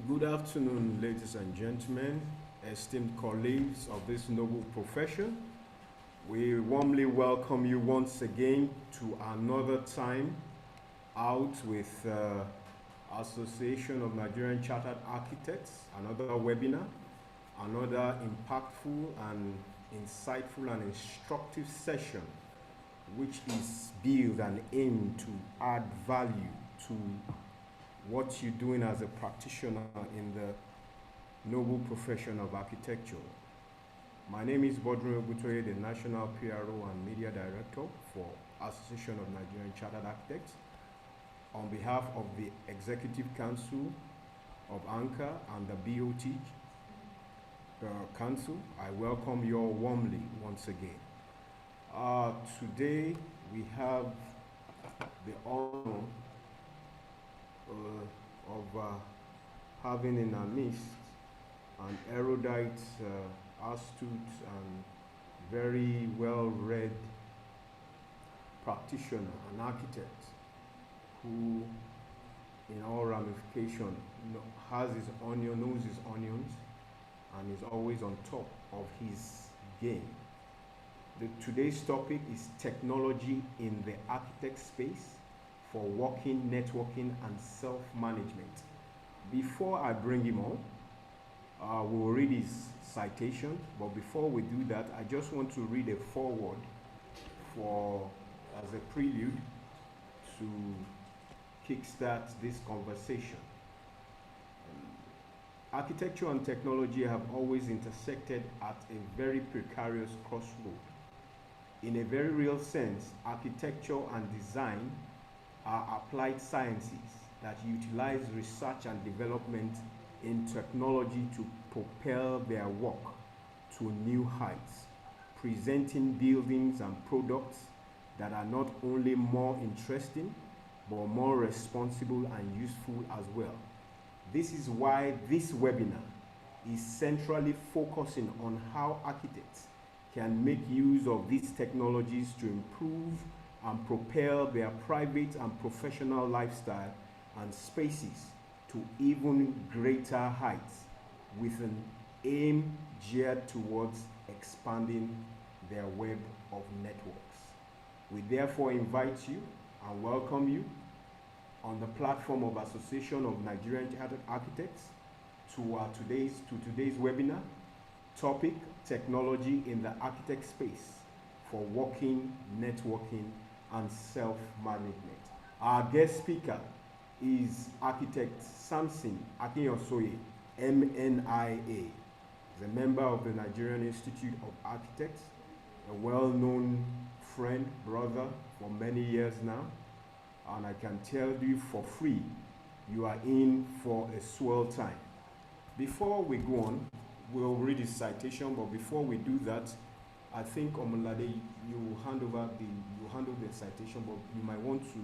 Good afternoon, ladies and gentlemen, esteemed colleagues of this noble profession. We warmly welcome you once again to another time out with Association of Nigerian Chartered Architects, another webinar, another impactful and insightful and instructive session which is built and aimed to add value to what you're doing as a practitioner in the noble profession of architecture. My name is Bodrin Ogutoye, the National PRO and Media Director for Association of Nigerian Chartered Architects. On behalf of the Executive Council of ANCA and the BOT Council, I welcome you all warmly once again. Today we have the honor of having in our midst an erudite, astute, and very well-read practitioner, an architect, who, in all ramifications, knows his onions, and is always on top of his game. Today's topic is technology in the architect space for working, networking, and self-management. Before I bring him on, we'll read his citation, but before we do that, I just want to read a foreword as a prelude to kickstart this conversation. Architecture and technology have always intersected at a very precarious crossroad. In a very real sense, architecture and design are applied sciences that utilize research and development in technology to propel their work to new heights, presenting buildings and products that are not only more interesting, but more responsible and useful as well. This is why this webinar is centrally focusing on how architects can make use of these technologies to improve and propel their private and professional lifestyle and spaces to even greater heights, with an aim geared towards expanding their web of networks. We therefore invite you and welcome you on the platform of Association of Nigerian Chartered Architects to today's webinar. Topic: technology in the architect space for working, networking, and self-management. Our guest speaker is architect Samson Akinyosoye, MNIA. He's a member of the Nigerian Institute of Architects, a well-known friend, brother for many years now, and I can tell you for free, you are in for a swell time. Before we go on, we'll read his citation, but before we do that, I think Omolade, you handle the citation, but you might want to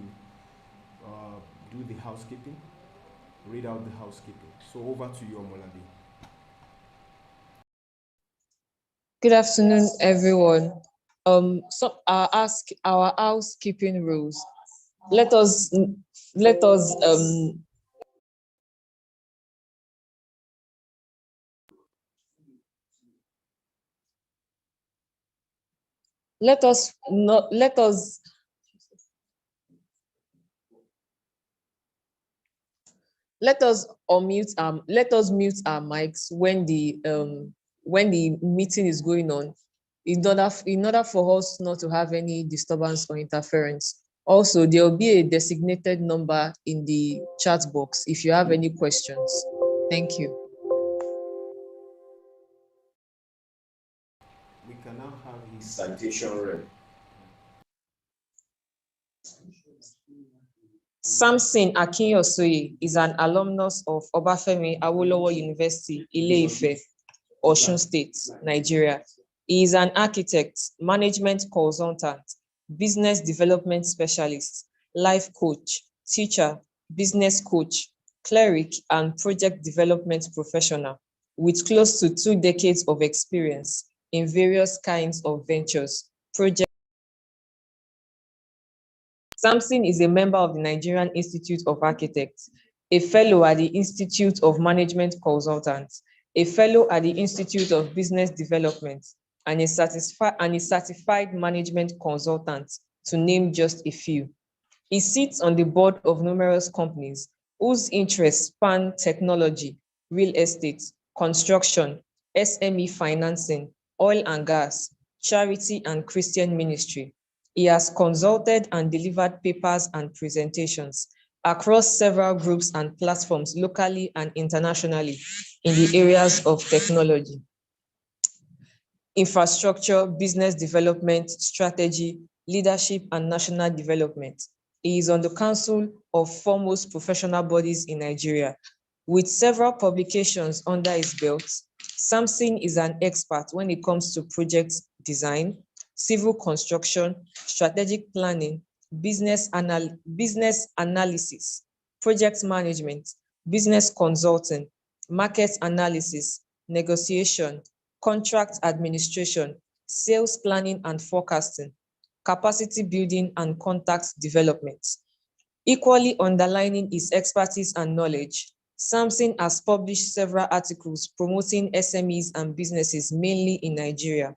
do the housekeeping, read out the housekeeping. So over to you, Omolade. Good afternoon, everyone. So our housekeeping rules. Let us let us not let us let us mute our mics when the meeting is going on, in order for us not to have any disturbance or interference. Also, there will be a designated number in the chat box if you have any questions. Thank you. We can now have his citation read. Samson Akinyosoye is an alumnus of Obafemi Awolowo University, Ile-Ife, Osun State, Nigeria. He is an architect, management consultant, business development specialist, life coach, teacher, business coach, cleric, and project development professional with close to 2 decades of experience in various kinds of ventures, projects. Samson is a member of the Nigerian Institute of Architects. a fellow at the Institute of Management Consultants, a fellow at the Institute of Business Development, and a certified management consultant, to name just a few. He sits on the board of numerous companies whose interests span technology, real estate, construction, SME financing, oil and gas, charity, and Christian ministry. He has consulted and delivered papers and presentations across several groups and platforms locally and internationally in the areas of technology, infrastructure, business development, strategy, leadership, and national development. He is on the council of foremost professional bodies in Nigeria. With several publications under his belt, Samson is an expert when it comes to project design, civil construction, strategic planning, business analysis, project management, business consulting, market analysis, negotiation, contract administration, sales planning and forecasting, capacity building, and contact development. Equally underlining his expertise and knowledge, Samson has published several articles promoting SMEs and businesses mainly in Nigeria.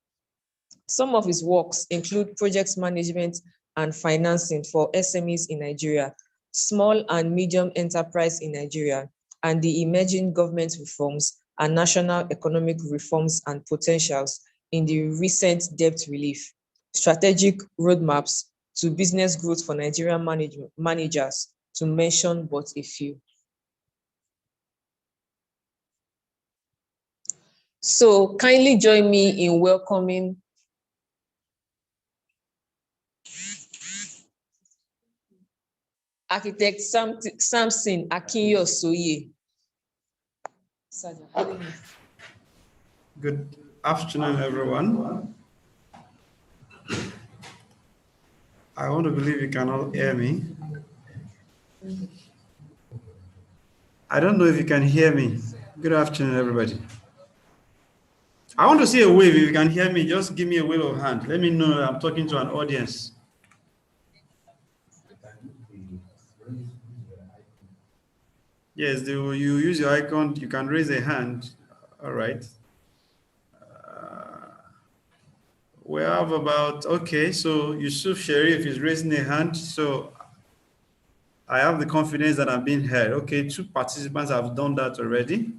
Some of his works include project management and financing for SMEs in Nigeria, small and medium enterprise in Nigeria, and the emerging government reforms and national economic reforms and potentials in the recent debt relief, strategic roadmaps to business growth for Nigerian managers, to mention but a few. So kindly join me in welcoming Architect Samson Akinyosoye. Good afternoon, everyone. I want to believe you can all hear me. I don't know if you can hear me. Good afternoon, everybody. I want to see a wave. If you can hear me, just give me a wave of hand. Let me know I'm talking to an audience. Yes, you use your icon. You can raise a hand. All right. We have about, okay, so Yusuf Sharif is raising a hand. So I have the confidence that I'm being heard. Okay, 2 participants have done that already.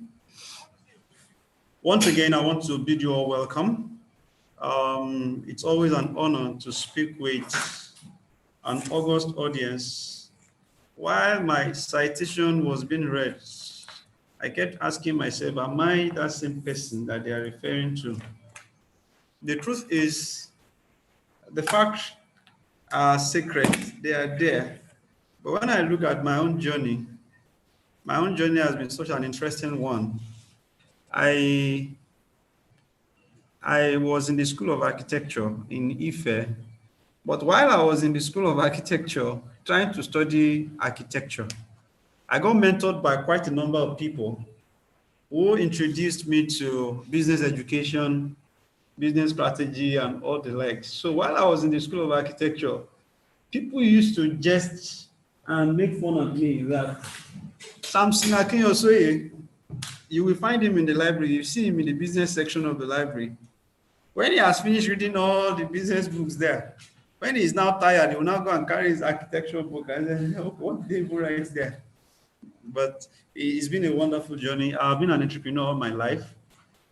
Once again, I want to bid you all welcome. It's always an honor to speak with an august audience. While my citation was being read, I kept asking myself, am I that same person that they are referring to? The truth is, the facts are sacred, they are there. But when I look at my own journey has been such an interesting one. I was in the School of Architecture in Ife, but while I was in the School of Architecture trying to study architecture, I got mentored by quite a number of people who introduced me to business education, business strategy, and all the likes. So while I was in the School of Architecture, people used to jest and make fun of me that Samson Akinyosoye, you will find him in the library. You see him in the business section of the library. When he has finished reading all the business books there, when he is now tired, he will now go and carry his architectural book and say, what did he write there? But it's been a wonderful journey. I've been an entrepreneur all my life.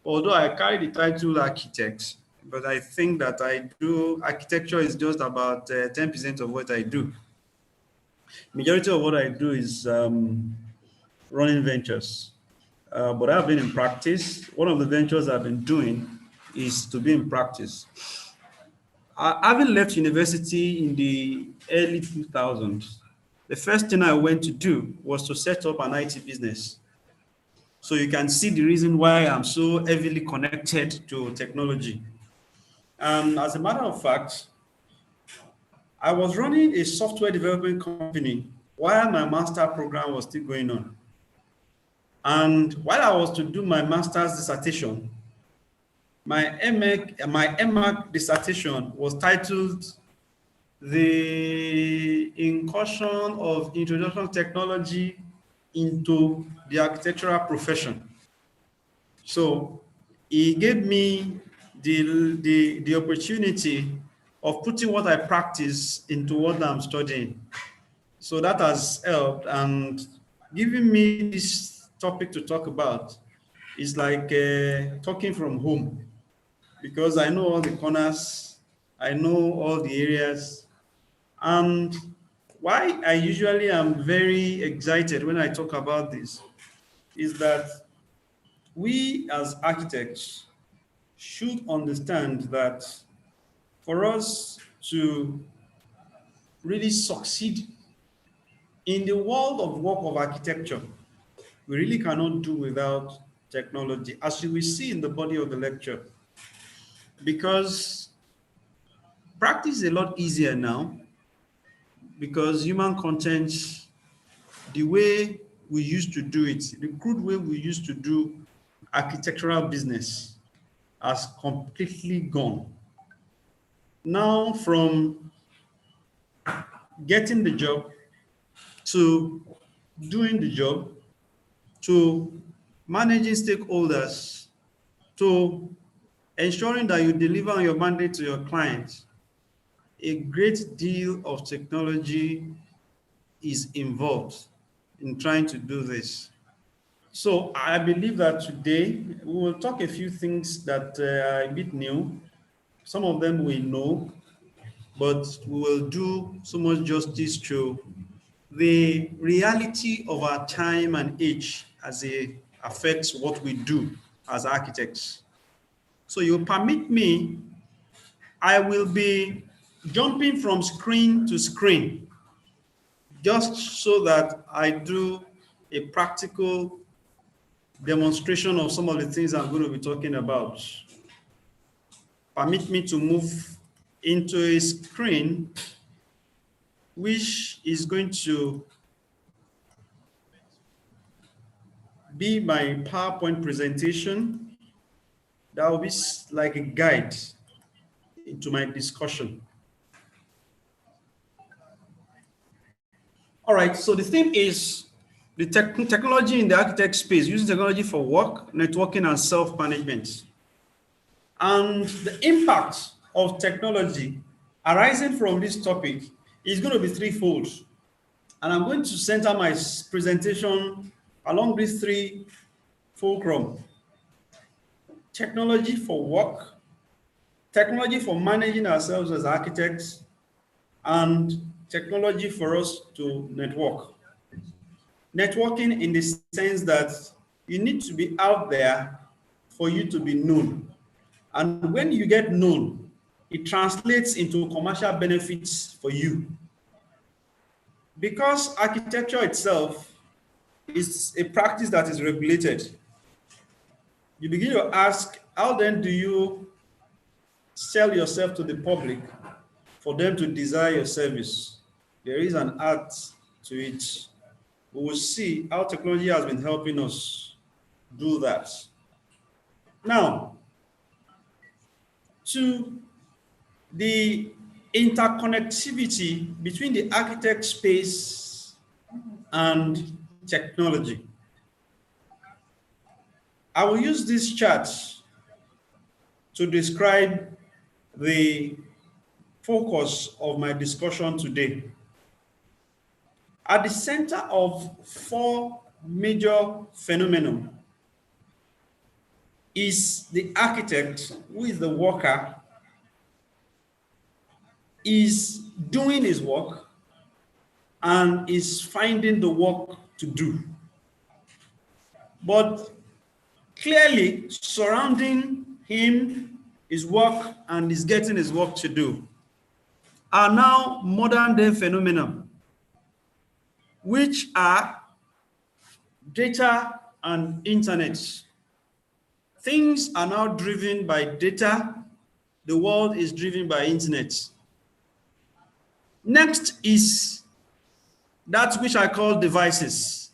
Although I carry the title architect, but I think that architecture is just about 10% of what I do. Majority of what I do is running ventures. But I've been in practice. One of the ventures I've been doing is to be in practice. Having left university in the early 2000s, the first thing I went to do was to set up an IT business. So you can see the reason why I'm so heavily connected to technology. As a matter of fact, I was running a software development company while my master program was still going on. And while I was to do my master's dissertation, my MAC dissertation was titled The Incursion of Introduction Technology into the architectural profession. So he gave me the opportunity of putting what I practice into what I'm studying. So that has helped, and giving me this topic to talk about is like talking from home, because I know all the corners, I know all the areas. And why I usually am very excited when I talk about this is that we as architects should understand that for us to really succeed in the world of work of architecture, we really cannot do without technology, as you will see in the body of the lecture, because practice is a lot easier now, because human content, the way we used to do it, the crude way we used to do architectural business has completely gone. Now, from getting the job to doing the job to managing stakeholders to ensuring that you deliver on your mandate to your clients, a great deal of technology is involved in trying to do this. So I believe that today we will talk a few things that are a bit new. Some of them we know, but we will do so much justice to the reality of our time and age as it affects what we do as architects. So you permit me, I will be jumping from screen to screen, just so that I do a practical demonstration of some of the things I'm going to be talking about. Permit me to move into a screen which is going to be my PowerPoint presentation. That will be like a guide into my discussion. All right, so the theme is the technology in the architect space, using technology for work, networking, and self-management. And the impact of technology arising from this topic is going to be threefold. And I'm going to center my presentation along these three fulcrum: technology for work, technology for managing ourselves as architects, and technology for us to network. Networking in the sense that you need to be out there for you to be known. And when you get known, it translates into commercial benefits for you. Because architecture itself is a practice that is regulated, you begin to ask, how then do you sell yourself to the public for them to desire your service? There is an art to it. We will see how technology has been helping us do that. Now, to the interconnectivity between the architect space and technology. I will use this chart to describe the focus of my discussion today. At the center of four major phenomena is the architect, who is the worker, is doing his work and is finding the work to do. But clearly surrounding him, his work, and is getting his work to do are now modern day phenomena, which are data and internet. Things are now driven by data. The world is driven by internet. Next is that which I call devices.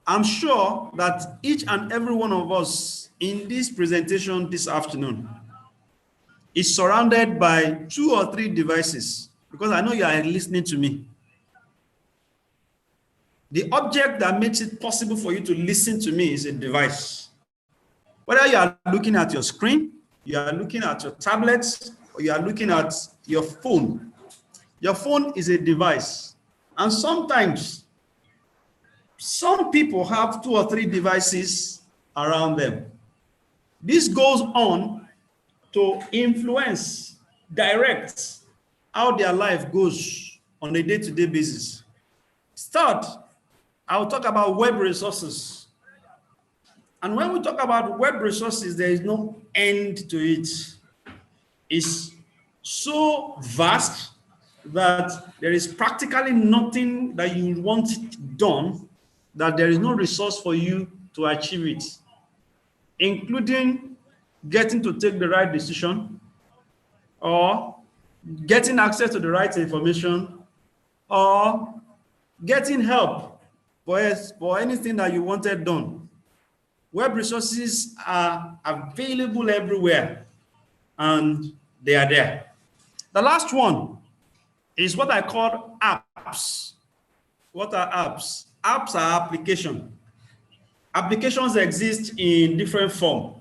I'm sure that each and every one of us in this presentation this afternoon is surrounded by 2 or 3 devices, because I know you are listening to me. The object that makes it possible for you to listen to me is a device. Whether you are looking at your screen, you are looking at your tablets, or you are looking at your phone is a device. And sometimes, some people have 2 or 3 devices around them. This goes on to influence, direct how their life goes on a day-to-day basis. Start, I'll talk about web resources. And when we talk about web resources, there is no end to it. It's so vast that there is practically nothing that you want done that there is no resource for you to achieve it, including getting to take the right decision, or getting access to the right information, or getting help for anything that you wanted done. Web resources are available everywhere, and they are there. The last one is what I call apps. What are apps? Apps are applications. Applications exist in different forms.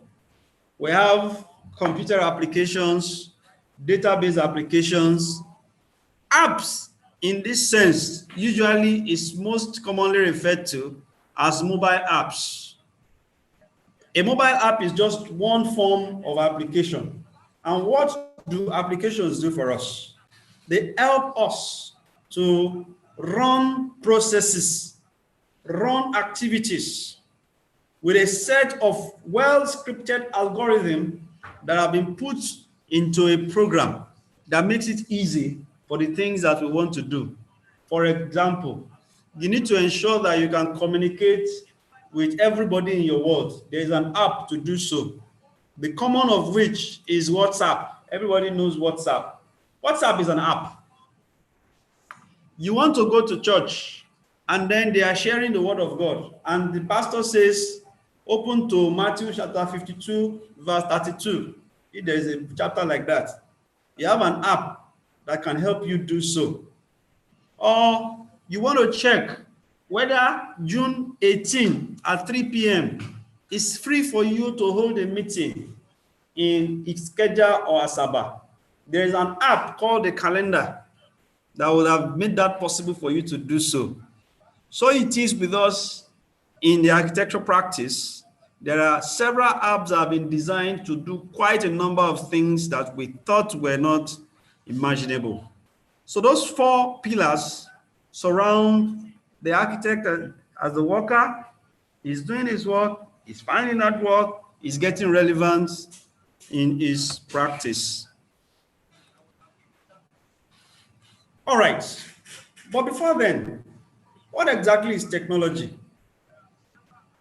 We have computer applications, database applications. Apps, in this sense, usually is most commonly referred to as mobile apps. A mobile app is just one form of application. And what do applications do for us? They help us to run processes, run activities with a set of well-scripted algorithms that have been put into a program that makes it easy for the things that we want to do. For example, you need to ensure that you can communicate with everybody in your world. There is an app to do so. The common of which is WhatsApp. Everybody knows WhatsApp. WhatsApp is an app. You want to go to church, and then they are sharing the word of God, and the pastor says, open to Matthew chapter 52, verse 32. If there is a chapter like that, you have an app that can help you do so. Or you want to check whether June 18 at 3 p.m. is free for you to hold a meeting in Ikeja or Asaba. There is an app called the calendar that would have made that possible for you to do so. So it is with us in the architectural practice. There are several apps that have been designed to do quite a number of things that we thought were not imaginable. So those 4 pillars surround the architect as the worker. He's doing his work, he's finding that work, he's getting relevance in his practice. All right, but before then, what exactly is technology?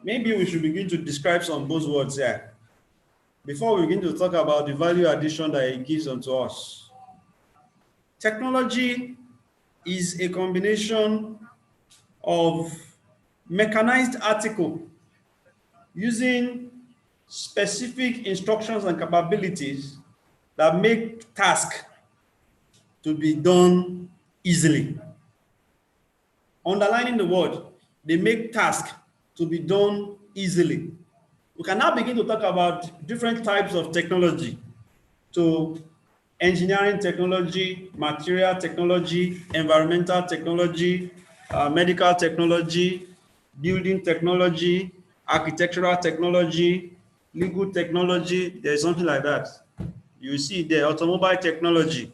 Maybe we should begin to describe some buzzwords here before we begin to talk about the value addition that it gives unto us. Technology is a combination of mechanized article using specific instructions and capabilities that make tasks to be done easily. Underlining the word, they make tasks to be done easily. We can now begin to talk about different types of technology, to engineering technology, material technology, environmental technology, medical technology, building technology, architectural technology, legal technology. There's something like that. You see the automobile technology.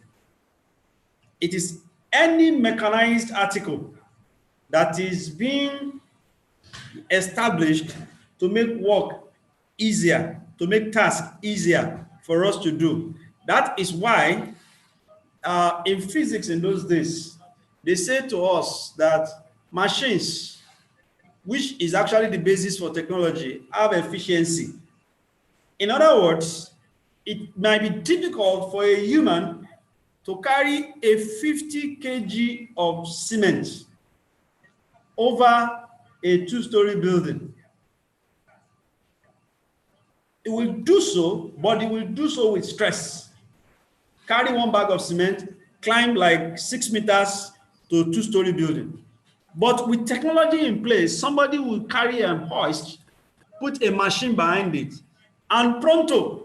It is any mechanized article that is being established to make work easier, to make tasks easier for us to do. That is why in physics in those days, they say to us that machines, which is actually the basis for technology, have efficiency. In other words, it might be difficult for a human to carry a 50 kg of cement over a 2-story building. It will do so, but it will do so with stress. Carry 1 bag of cement, climb like 6 meters to a 2-story building. But with technology in place, somebody will carry a hoist, put a machine behind it, and pronto,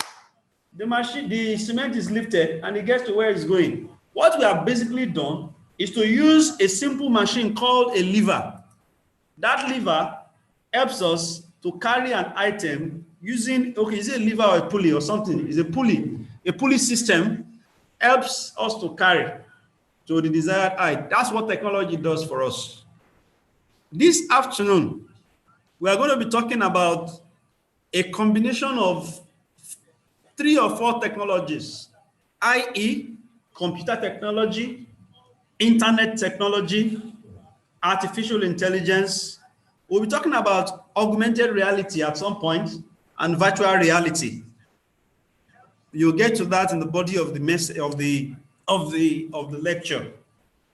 the cement is lifted and it gets to where it's going. What we have basically done is to use a simple machine called a lever. That lever helps us to carry an item using, okay, is it a lever or a pulley or something? It's a pulley. A pulley system helps us to carry to the desired height. That's what technology does for us. This afternoon, we are going to be talking about a combination of 3 or 4 technologies, i.e., computer technology, internet technology, artificial intelligence. We'll be talking about augmented reality at some point and virtual reality. You'll get to that in the body of the lecture.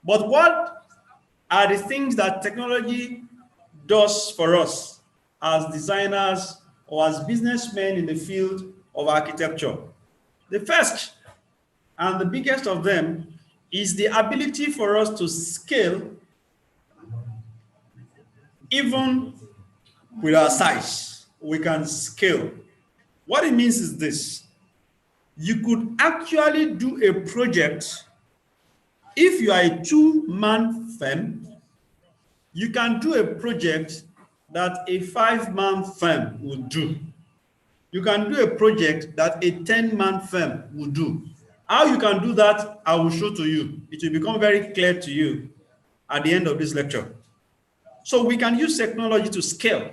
But what are the things that technology does for us as designers or as businessmen in the field of architecture? The first and the biggest of them is the ability for us to scale even with our size. We can scale. What it means is this: you could actually do a project. If you are a 2-man firm, you can do a project that a 5-man firm will do. You can do a project that a 10-man firm will do. How you can do that, I will show to you. It will become very clear to you at the end of this lecture. So we can use technology to scale,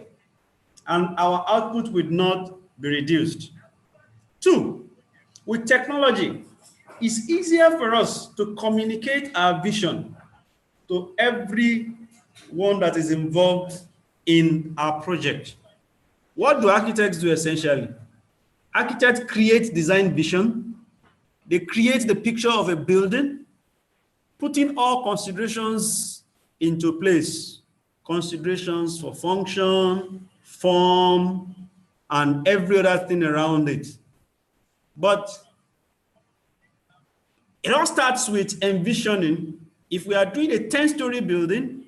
and our output will not be reduced. 2, with technology, it's easier for us to communicate our vision to everyone that is involved in our project. What do architects do essentially? Architects create design vision. They create the picture of a building, putting all considerations into place. Considerations for function, form, and every other thing around it. But it all starts with envisioning. If we are doing a 10-story building,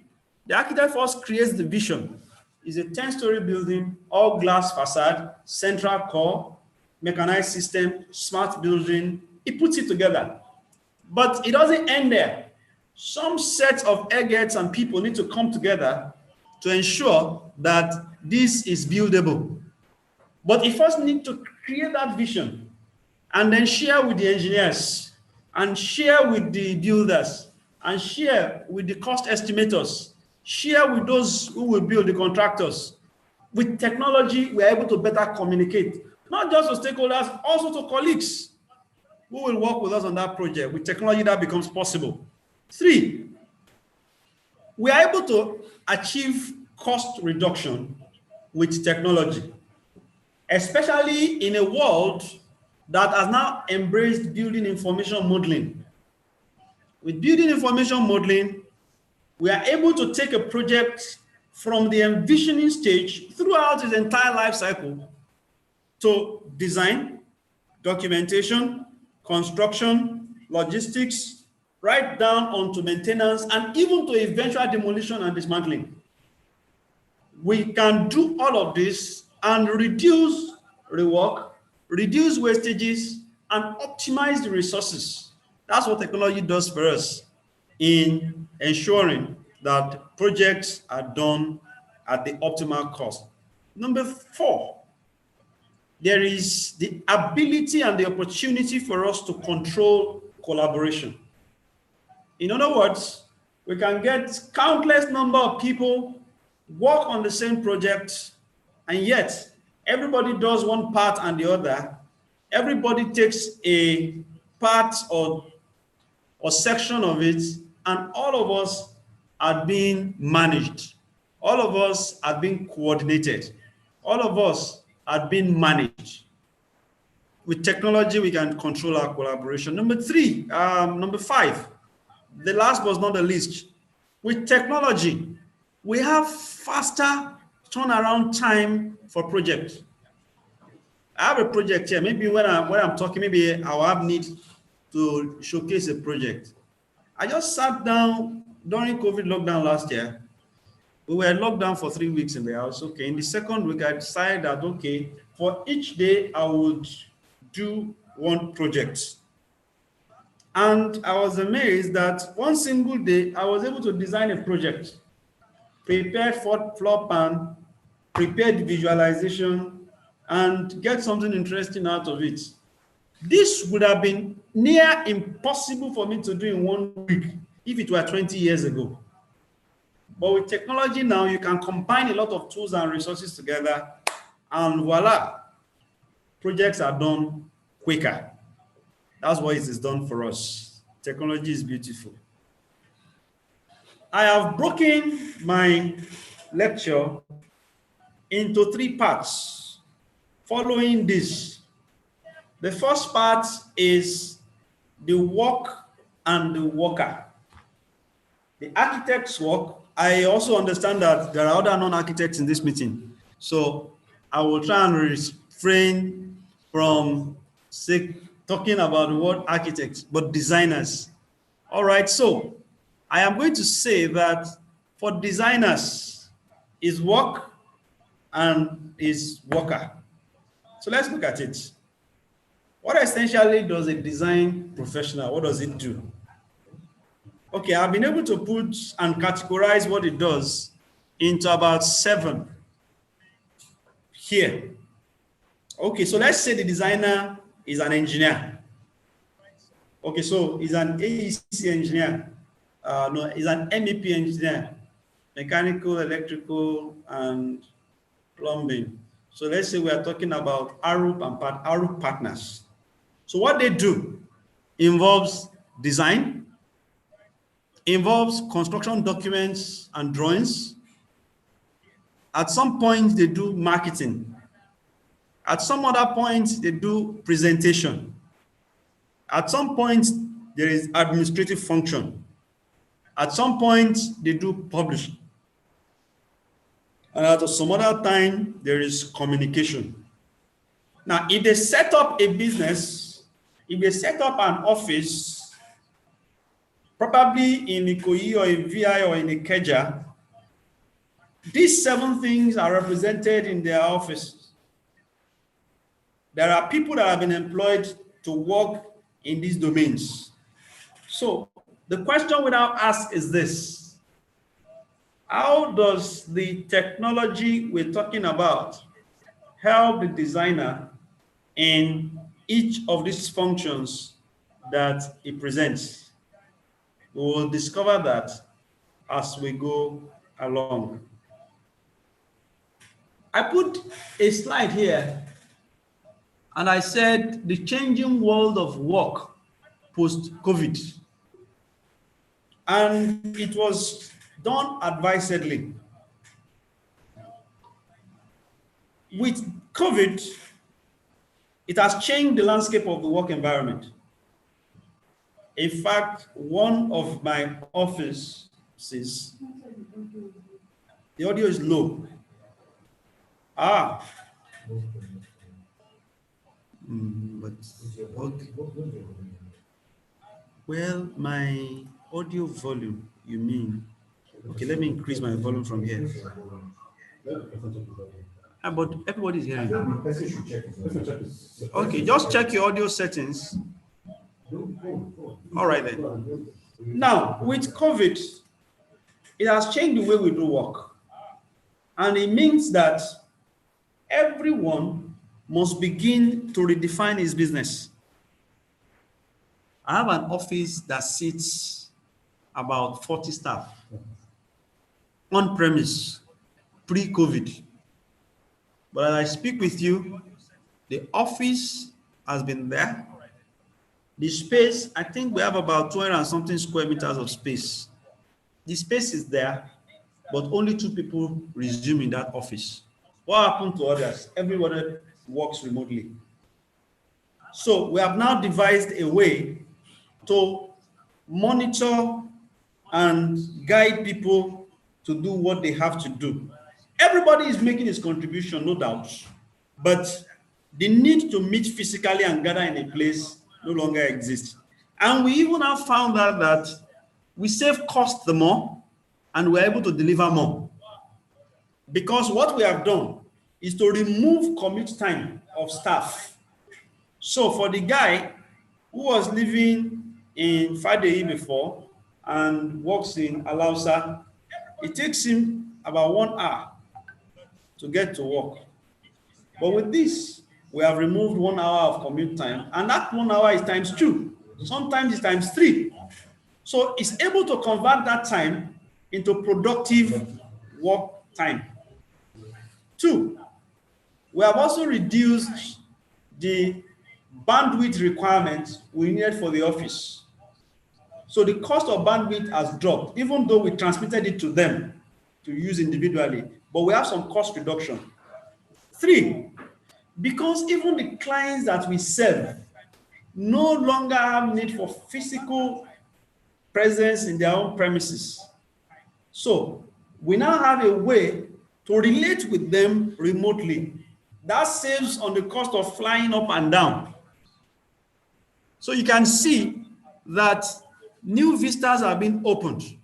the architect first creates the vision. It's a 10-story building, all glass facade, central core, mechanized system, smart building. He puts it together. But it doesn't end there. Some set of eggheads and people need to come together to ensure that this is buildable. But he first needs to create that vision and then share with the engineers and share with the builders and share with the cost estimators, share with those who will build, the contractors. With technology, we are able to better communicate, not just to stakeholders, also to colleagues who will work with us on that project. With technology, that becomes possible. 3, we are able to achieve cost reduction with technology, especially in a world that has now embraced building information modeling. With building information modeling, we are able to take a project from the envisioning stage throughout its entire life cycle to design, documentation, construction, logistics, right down onto maintenance, and even to eventual demolition and dismantling. We can do all of this and reduce rework, reduce wastages, and optimize the resources. That's what technology does for us in ensuring that projects are done at the optimal cost. Number 4, there is the ability and the opportunity for us to control collaboration. In other words, we can get countless number of people work on the same project, and yet everybody does one part and the other. Everybody takes a part or section of it, and all of us are being managed. All of us are being coordinated. All of us are being managed. With technology, we can control our collaboration. Number 5, the last but not the least, with technology, we have faster turnaround time for projects. I have a project here. Maybe when I'm talking, maybe I'll have need to showcase a project. I just sat down during COVID lockdown last year. We were locked down for 3 weeks in the house. Okay, in the second week, I decided that, okay, for each day, I would do one project. And I was amazed that one single day, I was able to design a project, prepare for floor plan, prepare the visualization, and get something interesting out of it. This would have been near impossible for me to do in 1 week if it were 20 years ago. But with technology now, you can combine a lot of tools and resources together, and voila, projects are done quicker. That's what it is done for us. Technology is beautiful. I have broken my lecture into 3 parts following this. The first part is the work and the worker. The architect's work. I also understand that there are other non-architects in this meeting. So I will try and refrain from talking about the word architects, but designers. All right, so I am going to say that for designers is work and is worker. So let's look at it. What essentially does a design professional, what does it do? Okay, I've been able to put and categorize what it does into about 7 here. Okay, so let's say the designer is an engineer. Okay, so he's an AEC engineer. No, he's an MEP engineer, mechanical, electrical, and plumbing. So let's say we are talking about Arup and Arup partners. So what they do involves design, involves construction documents and drawings. At some point, they do marketing. At some other point, they do presentation. At some point, there is administrative function. At some point, they do publishing. And at some other time, there is communication. Now, if they set up a business, if they set up an office, probably in Ikoyi or in VI or in Ikeja, these 7 things are represented in their offices. There are people that have been employed to work in these domains. So the question we now ask is this: how does the technology we're talking about help the designer in each of these functions that it presents? We will discover that as we go along. I put a slide here and I said the changing world of work post-COVID. And it was done advisedly. With COVID, it has changed the landscape of the work environment. In fact, one of my offices, the audio is low. But okay. Well, my audio volume, you mean? Okay, let me increase my volume from here. But everybody's hearing. Okay, just check your audio settings. All right then. Now, with COVID, it has changed the way we do work. And it means that everyone must begin to redefine his business. I have an office that seats about 40 staff on premise, pre-COVID. But as I speak with you, the office has been there. The space, I think we have about 200 and something square meters of space. The space is there, but only 2 people resume in that office. What happened to others? Everybody works remotely. So we have now devised a way to monitor and guide people to do what they have to do. Everybody is making his contribution, no doubt, but the need to meet physically and gather in a place no longer exists. And we even have found out that we save cost the more and we're able to deliver more. because what we have done is to remove commute time of staff. So for the guy who was living in Fadeyi before and works in Alausa, it takes him about 1 hour to get to work. But with this, we have removed 1 hour of commute time, and that 1 hour is times 2. Sometimes it's times 3. So it's able to convert that time into productive work time. 2, we have also reduced the bandwidth requirements we needed for the office. So the cost of bandwidth has dropped, even though we transmitted it to them to use individually, but we have some cost reduction. 3, because even the clients that we serve no longer have need for physical presence in their own premises. So we now have a way to relate with them remotely. That saves on the cost of flying up and down. So you can see that new vistas are being opened,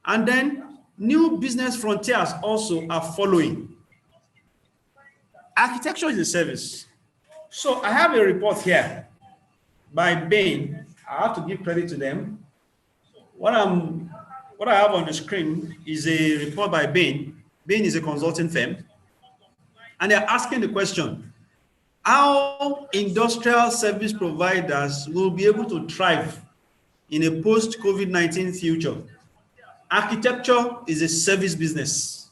and then new business frontiers also are following. Architecture is a service. So I have a report here by Bain. I have to give credit to them. What I have on the screen is a report by Bain. Bain is a consulting firm, and they're asking the question, how industrial service providers will be able to thrive in a post-COVID-19 future. Architecture is a service business.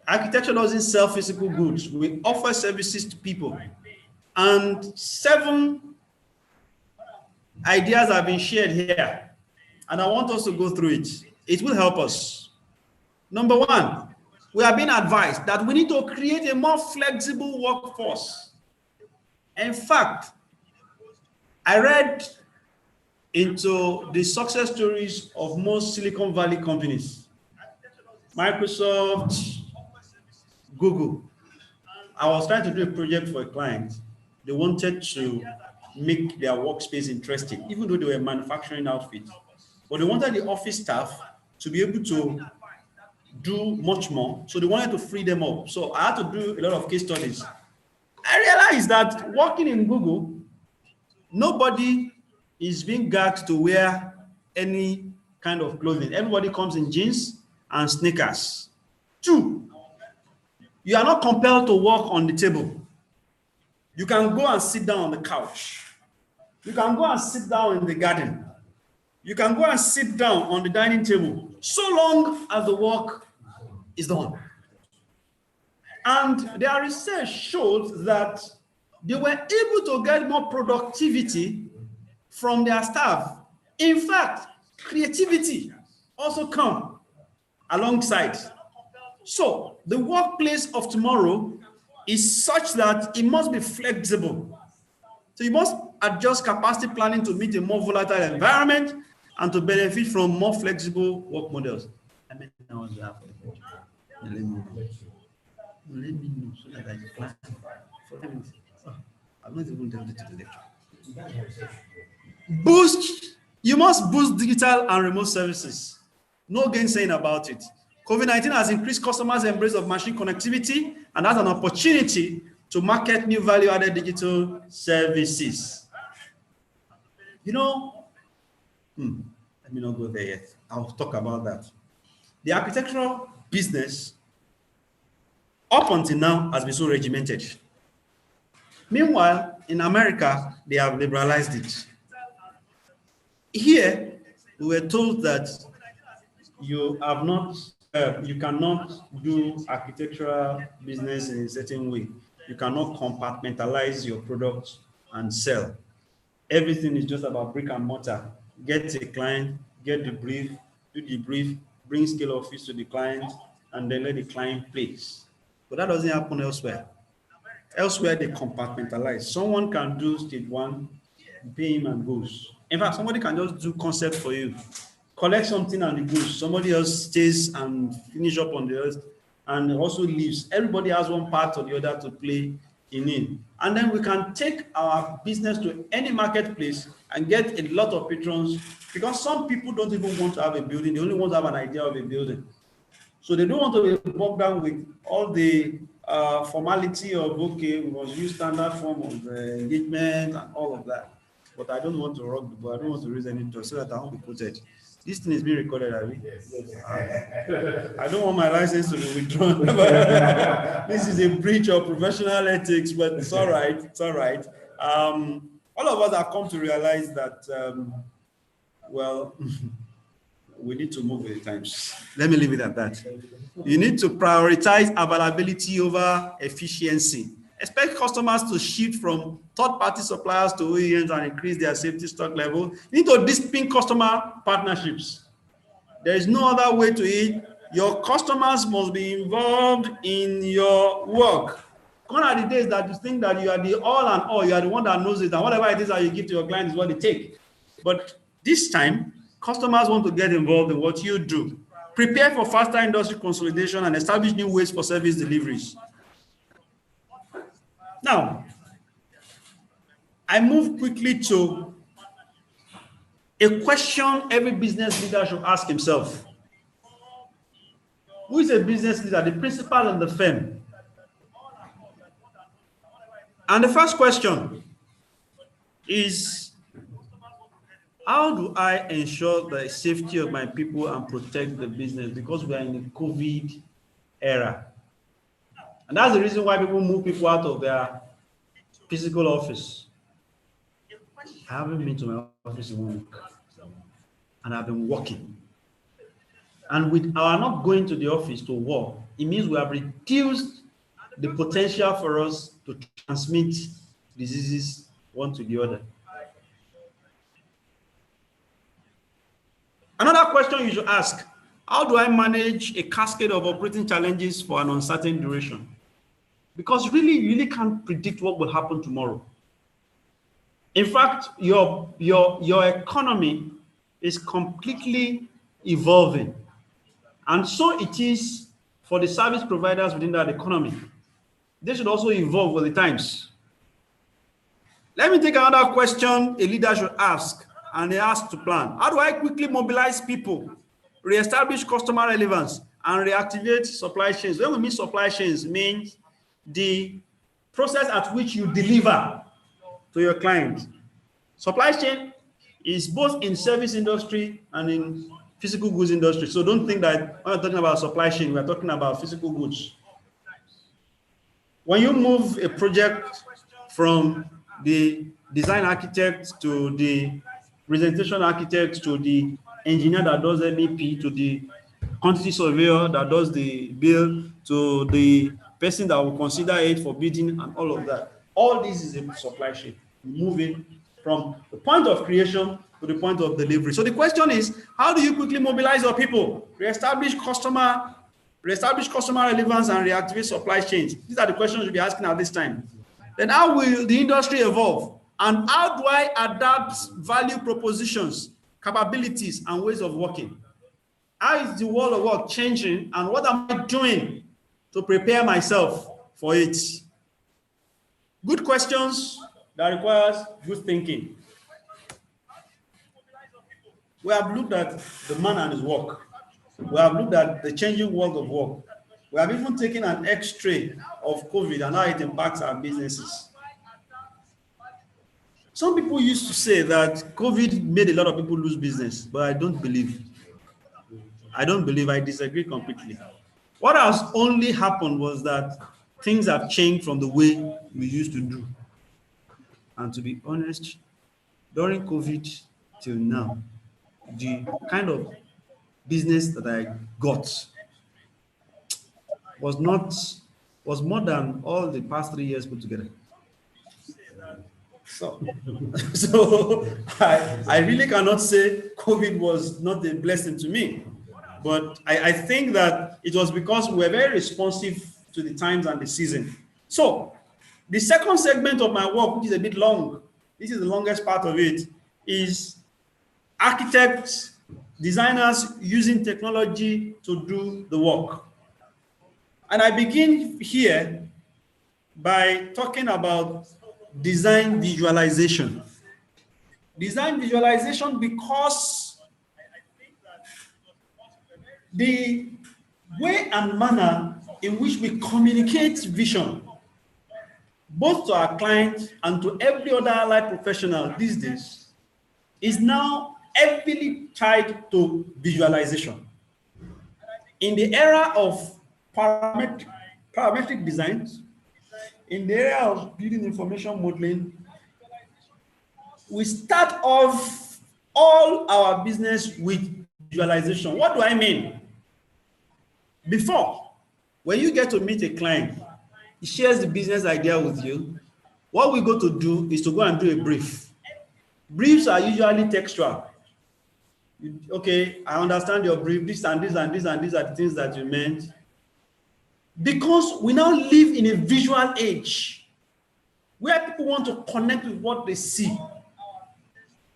Architecture doesn't sell physical goods. We offer services to people. And 7 ideas have been shared here, and I want us to go through it. It will help us. Number 1, we have been advised that we need to create a more flexible workforce. In fact, I read into the success stories of most Silicon Valley companies, Microsoft, Google. I was trying to do a project for a client. They wanted to make their workspace interesting, even though they were a manufacturing outfit. But they wanted the office staff to be able to do much more. So they wanted to free them up. So I had to do a lot of case studies. I realized that working in Google, nobody is being gagged to wear any kind of clothing. Everybody comes in jeans and sneakers. 2, you are not compelled to work on the table. You can go and sit down on the couch. You can go and sit down in the garden. You can go and sit down on the dining table, so long as the work is done. And their research showed that they were able to get more productivity from their staff. In fact, creativity also comes alongside. So the workplace of tomorrow is such that it must be flexible. So you must adjust capacity planning to meet a more volatile environment and to benefit from more flexible work models. Let me know so that I plan for 10 minutes. I'm not even down to the lecture. You must boost digital and remote services. No gainsaying about it. COVID-19 has increased customers' embrace of machine connectivity, and that's an opportunity to market new value-added digital services. You know, let me not go there yet. I'll talk about that. The architectural business, up until now, has been so regimented. Meanwhile, in America, they have liberalized it. Here, we were told that you cannot do architectural business in a certain way. You cannot compartmentalize your product and sell. Everything is just about brick and mortar. Get a client, get the brief, do the brief, bring scale office to the client, and then let the client place. But that doesn't happen elsewhere. Elsewhere, they compartmentalize. Someone can do stage 1, pay him and goes. In fact, somebody can just do concept for you, collect something and it goes. Somebody else stays and finish up on the rest and also leaves. Everybody has one part or the other to play in it. And then we can take our business to any marketplace and get a lot of patrons, because some people don't even want to have a building. They only want to have an idea of a building. So they don't want to be bogged down with all the formality of, okay, we must use standard form of engagement and all of that. But I don't want to rock the boat. I don't want to raise any door so that I won't be quoted. This thing is being recorded, Abby. I don't want my license to be withdrawn. This is a breach of professional ethics, but it's all right. It's all right. All of us have come to realize that, well, we need to move with the times. Let me leave it at that. You need to prioritize availability over efficiency. Expect customers to shift from third-party suppliers to OEMs and increase their safety stock level. You need to discipline customer partnerships. There is no other way to it. Your customers must be involved in your work. Gone are the days that you think that you are the all and all, you are the one that knows it, and whatever it is that you give to your client is what they take. But this time, customers want to get involved in what you do. Prepare for faster industry consolidation and establish new ways for service deliveries. Now, I move quickly to a question every business leader should ask himself. Who is a business leader? The principal in the firm. And the first question is, how do I ensure the safety of my people and protect the business? Because we are in the COVID era. And that's the reason why people move people out of their physical office. I haven't been to my office in 1 week, and I've been working. And with our not going to the office to work, it means we have reduced the potential for us to transmit diseases one to the other. Another question you should ask, how do I manage a cascade of operating challenges for an uncertain duration? Because really, you really can't predict what will happen tomorrow. In fact, your economy is completely evolving. And so it is for the service providers within that economy. They should also evolve with the times. Let me take another question a leader should ask, and they ask to plan. How do I quickly mobilize people, reestablish customer relevance, and reactivate supply chains? When we mean supply chains, means the process at which you deliver to your client. Supply chain is both in service industry and in physical goods industry. So don't think that when we're talking about supply chain, we're talking about physical goods. When you move a project from the design architect to the presentation architect to the engineer that does MEP to the quantity surveyor that does the bill to the person that will consider it for bidding and all of that. All this is a supply chain, moving from the point of creation to the point of delivery. So the question is, how do you quickly mobilize your people, reestablish customer relevance and reactivate supply chains? These are the questions you'll be asking at this time. Then how will the industry evolve? And how do I adapt value propositions, capabilities, and ways of working? How is the world of work changing, and what am I doing to prepare myself for it? Good questions that requires good thinking. We have looked at the man and his work. We have looked at the changing world of work. We have even taken an X-ray of COVID and how it impacts our businesses. Some people used to say that COVID made a lot of people lose business, but I don't believe. I disagree completely. What has only happened was that things have changed from the way we used to do. And to be honest, during COVID till now, the kind of business that I got was more than all the past 3 years put together. So I really cannot say COVID was not a blessing to me, but I think that it was because we were very responsive to the times and the season. So the second segment of my work, which is a bit long, this is the longest part of it, is architects, designers using technology to do the work. And I begin here by talking about design visualization. Design visualization because the way and manner in which we communicate vision, both to our clients and to every other allied professional these days, is now heavily tied to visualization. In the era of parametric designs, in the area of building information modeling, we start off all our business with visualization. What do I mean? Before, when you get to meet a client, he shares the business idea with you. What we go to do is to go and do a brief. Briefs are usually textual. Okay, I understand your brief, this and this and this and these are the things that you meant. Because we now live in a visual age where people want to connect with what they see.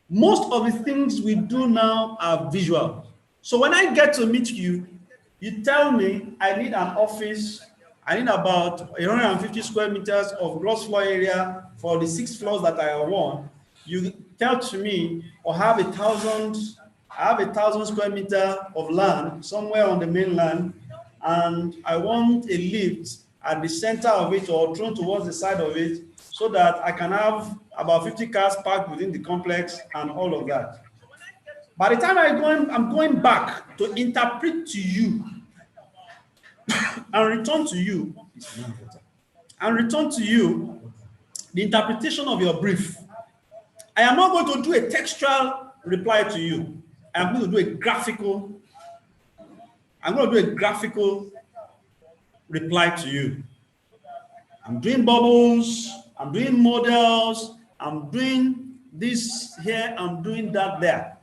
Most of the things we do now are visual. So when I get to meet you, you tell me I need an office, I need about 150 square meters of gross floor area for the 6 floors that I want. You tell to me, or I have 1,000 square meters of land somewhere on the mainland, and I want a lift at the center of it or thrown towards the side of it so that I can have about 50 cars parked within the complex and all of that. By the time I'm going back to interpret to you and return to you the interpretation of your brief. I am not going to do a textual reply to you. I'm going to do a graphical reply to you. I'm doing bubbles, I'm doing models, I'm doing this here, I'm doing that there.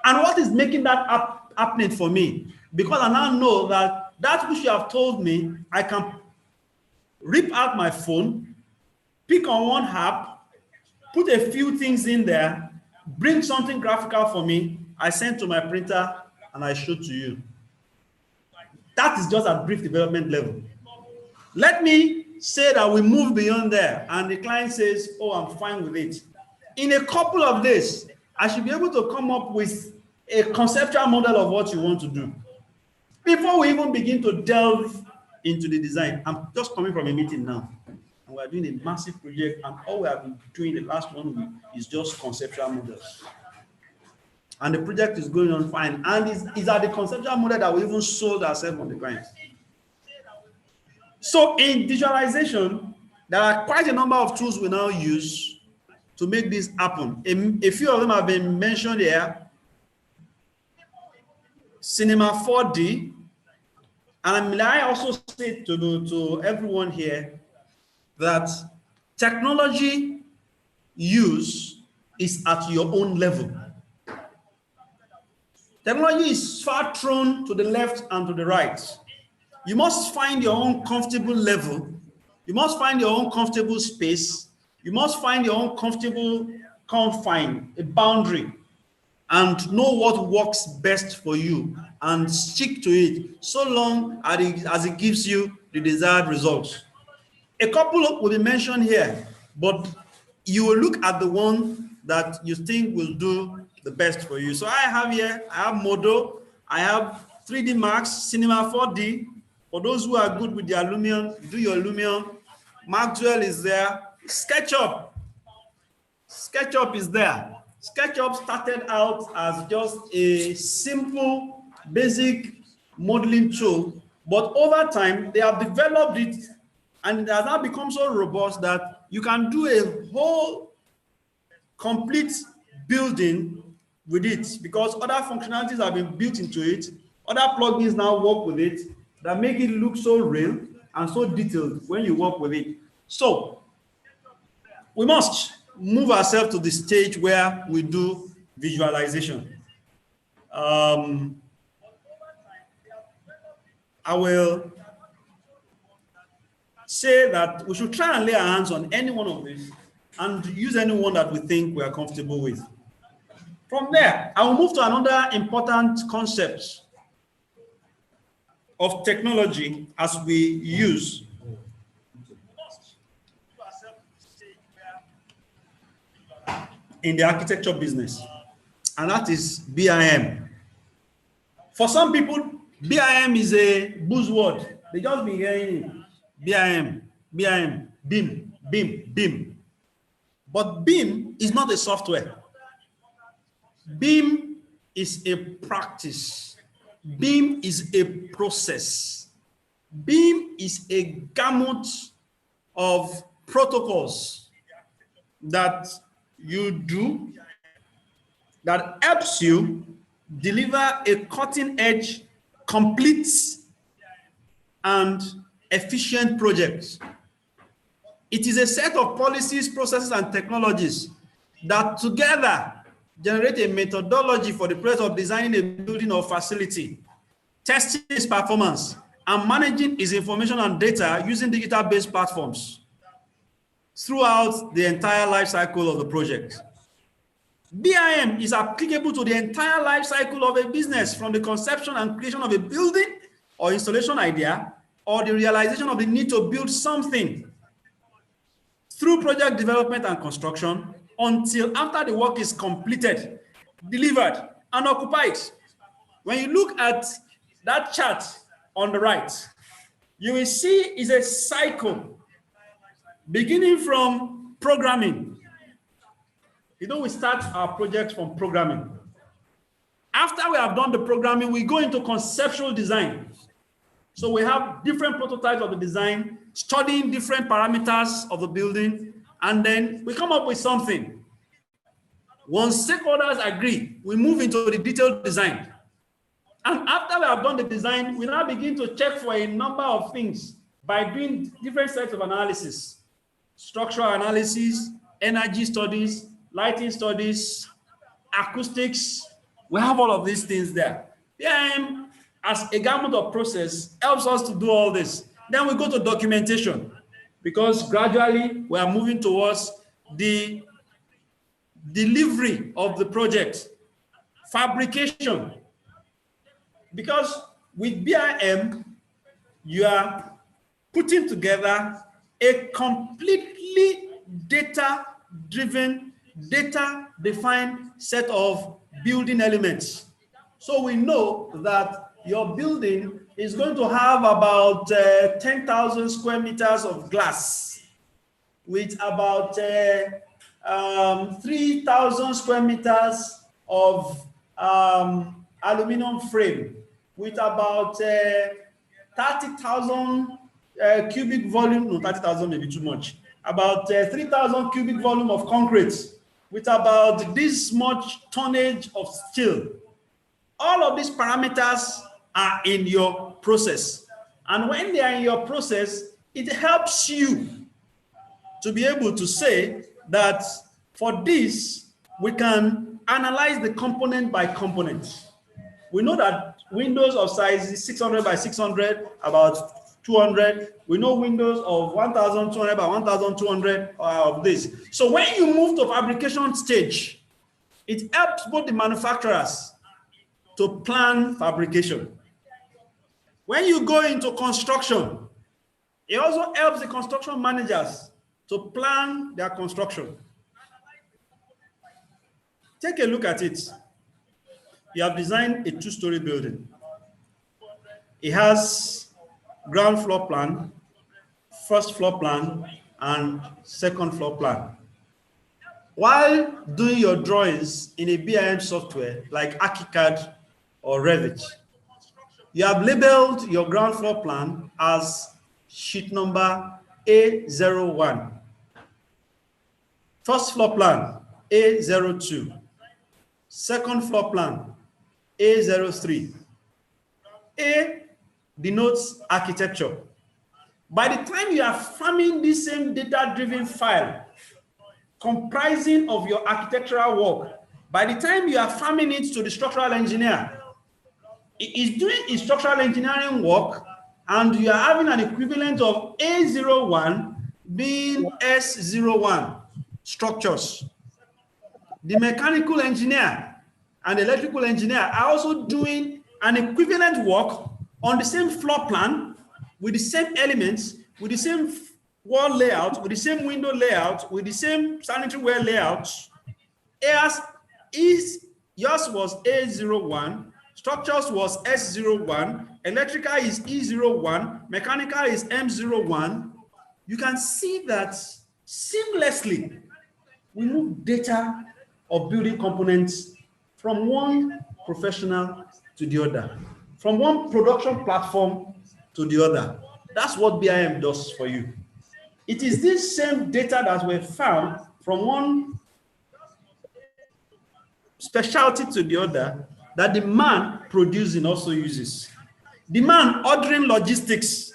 And what is making that happening for me? Because I now know that which you have told me, I can rip out my phone, pick on one app, put a few things in there, bring something graphical for me, I send to my printer, and I show to you. That is just at brief development level. Let me say that we move beyond there, and the client says, oh, I'm fine with it. In a couple of days, I should be able to come up with a conceptual model of what you want to do. Before we even begin to delve into the design, I'm just coming from a meeting now, and we're doing a massive project, and all we have been doing the last 1 week is just conceptual models. And the project is going on fine, and it's at the conceptual model that we even sold ourselves on the clients. So in visualization, there are quite a number of tools we now use to make this happen. A few of them have been mentioned here. Cinema 4D, and I also say to everyone here that technology use is at your own level. Technology is far thrown to the left and to the right. You must find your own comfortable level. You must find your own comfortable space. You must find your own comfortable confine, a boundary, and know what works best for you and stick to it so long as it gives you the desired results. A couple will be mentioned here, but you will look at the one that you think will do the best for you. So I have Modo, I have 3D Max, Cinema 4D. For those who are good with the Lumion, do your Lumion. Maxwell is there. SketchUp is there. SketchUp started out as just a simple, basic modeling tool, but over time, they have developed it, and it has now become so robust that you can do a whole complete building with it, because other functionalities have been built into it. Other plugins now work with it that make it look so real and so detailed when you work with it. So we must move ourselves to the stage where we do visualization. I will say that we should try and lay our hands on any one of these and use any one that we think we are comfortable with. From there, I will move to another important concept of technology as we use. In the architecture business, and that is BIM. For some people, BIM is a buzzword. They just be hearing it. BIM, BIM, BIM, BIM, BIM. But BIM is not a software. BIM is a practice. BIM is a process. BIM is a gamut of protocols that you do that helps you deliver a cutting-edge, complete, and efficient project. It is a set of policies, processes, and technologies that together generate a methodology for the process of designing a building or facility, testing its performance, and managing its information and data using digital-based platforms throughout the entire life cycle of the project. BIM is applicable to the entire life cycle of a business, from the conception and creation of a building or installation idea, or the realization of the need to build something, through project development and construction, until after the work is completed, delivered, and occupied. When you look at that chart on the right, you will see is a cycle beginning from programming. We start our project from programming. After we have done the programming, we go into conceptual design. So we have different prototypes of the design, studying different parameters of the building, and then we come up with something. Once stakeholders agree, we move into the detailed design. And after we have done the design, we now begin to check for a number of things by doing different sets of analysis: structural analysis, energy studies, lighting studies, acoustics. We have all of these things there. BIM, as a gamut of process, helps us to do all this. Then we go to documentation, because gradually we are moving towards the delivery of the project. Fabrication, because with BIM, you are putting together a completely data-driven, data-defined set of building elements. So we know that your building is going to have about 10,000 square meters of glass, with about 3,000 square meters of aluminum frame, with about 30,000 cubic volume, no, 30,000 may be too much, about 3,000 cubic volume of concrete, with about this much tonnage of steel. All of these parameters are in your process. And when they are in your process, it helps you to be able to say that for this, we can analyze the component by component. We know that windows of size is 600 by 600, about 200. We know windows of 1,200 by 1,200 of this. So when you move to fabrication stage, it helps both the manufacturers to plan fabrication. When you go into construction, it also helps the construction managers to plan their construction. Take a look at it. You have designed a two-story building. It has ground floor plan, first floor plan, and second floor plan. While doing your drawings in a BIM software like Archicad or Revit, you have labeled your ground floor plan as sheet number A01. First floor plan, A02. Second floor plan, A03. A denotes architecture. By the time you are farming this same data-driven file, comprising of your architectural work, by the time you are farming it to the structural engineer, it is doing its structural engineering work, and you are having an equivalent of A01 being S01 structures. The mechanical engineer and electrical engineer are also doing an equivalent work on the same floor plan, with the same elements, with the same wall layout, with the same window layout, with the same sanitary ware layout. Yours was A01, Structures was S01, electrical is E01, mechanical is M01. You can see that seamlessly we move data of building components from one professional to the other, from one production platform to the other. That's what BIM does for you. It is this same data that were found from one specialty to the other that the man producing also uses. The man ordering logistics,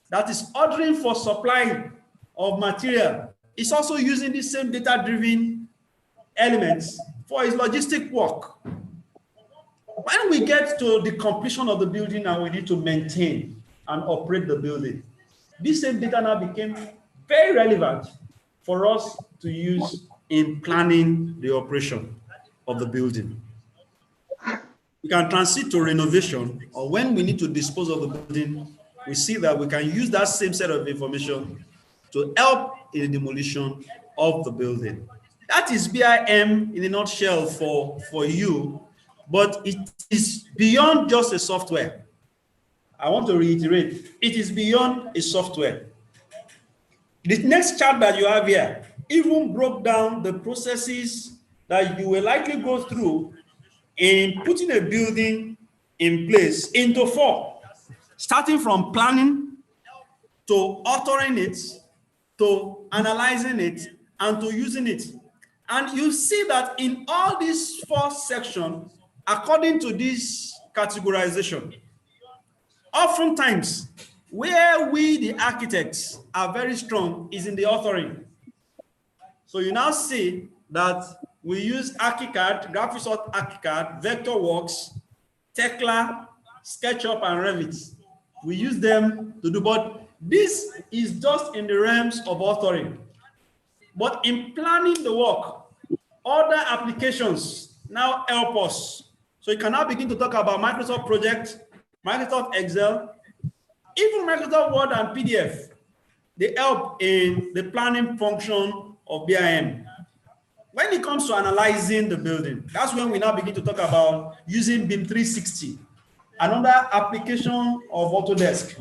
that is ordering for supply of material, is also using the same data-driven elements for his logistic work. When we get to the completion of the building and we need to maintain and operate the building, this same data now became very relevant for us to use in planning the operation of the building. We can transit to renovation, or when we need to dispose of the building, we see that we can use that same set of information to help in the demolition of the building. That is BIM in a nutshell for you, but it is beyond just a software. I want to reiterate, it is beyond a software. The next chart that you have here even broke down the processes that you will likely go through in putting a building in place into 4, starting from planning to authoring it, to analyzing it, and to using it. And you see that in all these 4 sections, according to this categorization, oftentimes where we, the architects, are very strong is in the authoring. So you now see that we use ArchiCAD, Graphisoft ArchiCAD, Vectorworks, Tekla, SketchUp, and Revit. We use them to do, but this is just in the realms of authoring. But in planning the work, other applications now help us. So you can now begin to talk about Microsoft Project, Microsoft Excel, even Microsoft Word and PDF. They help in the planning function of BIM. When it comes to analyzing the building, that's when we now begin to talk about using BIM 360, another application of Autodesk,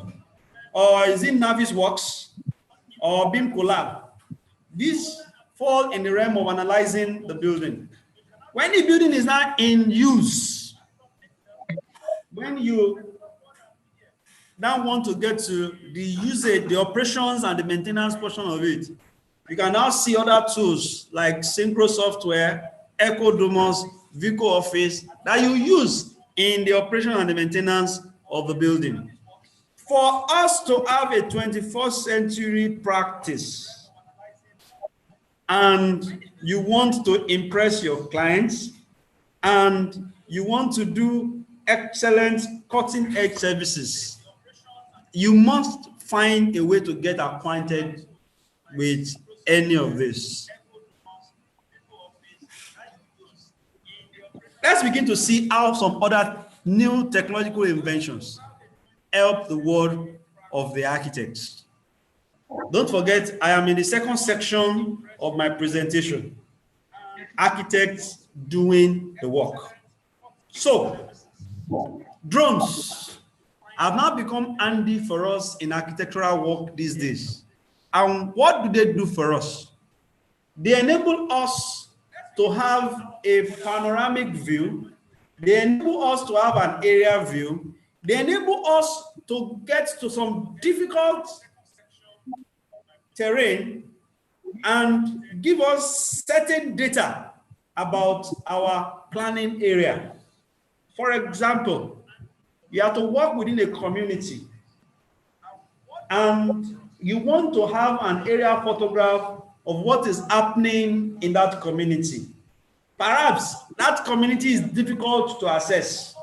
or is it Navisworks or BIM Collab. These fall in the realm of analyzing the building. When the building is now in use, when you now want to get to the usage, the operations and the maintenance portion of it, you can now see other tools like Synchro Software, EcoDomos, Vico Office that you use in the operation and the maintenance of the building. For us to have a 21st century practice and you want to impress your clients and you want to do excellent cutting-edge services, you must find a way to get acquainted with any of this. Let's begin to see how some other new technological inventions help the world of the architects. Don't forget, I am in the second section of my presentation, architects doing the work. So, drones have now become handy for us in architectural work these days. And what do they do for us? They enable us to have a panoramic view. They enable us to have an area view. They enable us to get to some difficult terrain and give us certain data about our planning area. For example, you have to work within a community and you want to have an area photograph of what is happening in that community. Perhaps that community is difficult to access.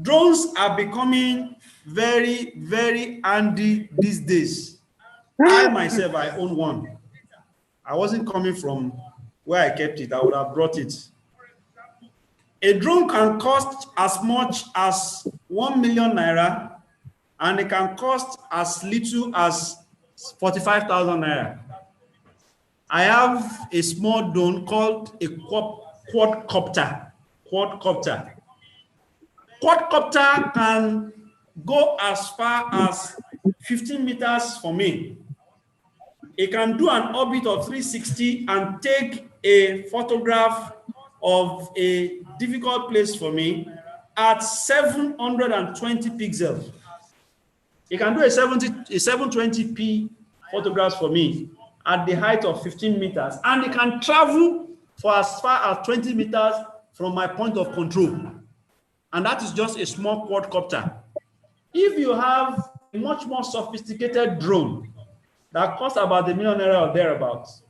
Drones are becoming very, very handy these days. I myself, I own one. I wasn't coming from where I kept it. I would have brought it. A drone can cost as much as 1 million naira, and it can cost as little as 45,000 naira. I have a small drone called a quadcopter. quadcopter can go as far as 15 meters for me. It can do an orbit of 360 and take a photograph of a difficult place for me at 720 pixels. It can do a 720p photographs for me at the height of 15 meters, and it can travel for as far as 20 meters from my point of control. And that is just a small quadcopter. If you have a much more sophisticated drone that costs about $1 million or thereabouts,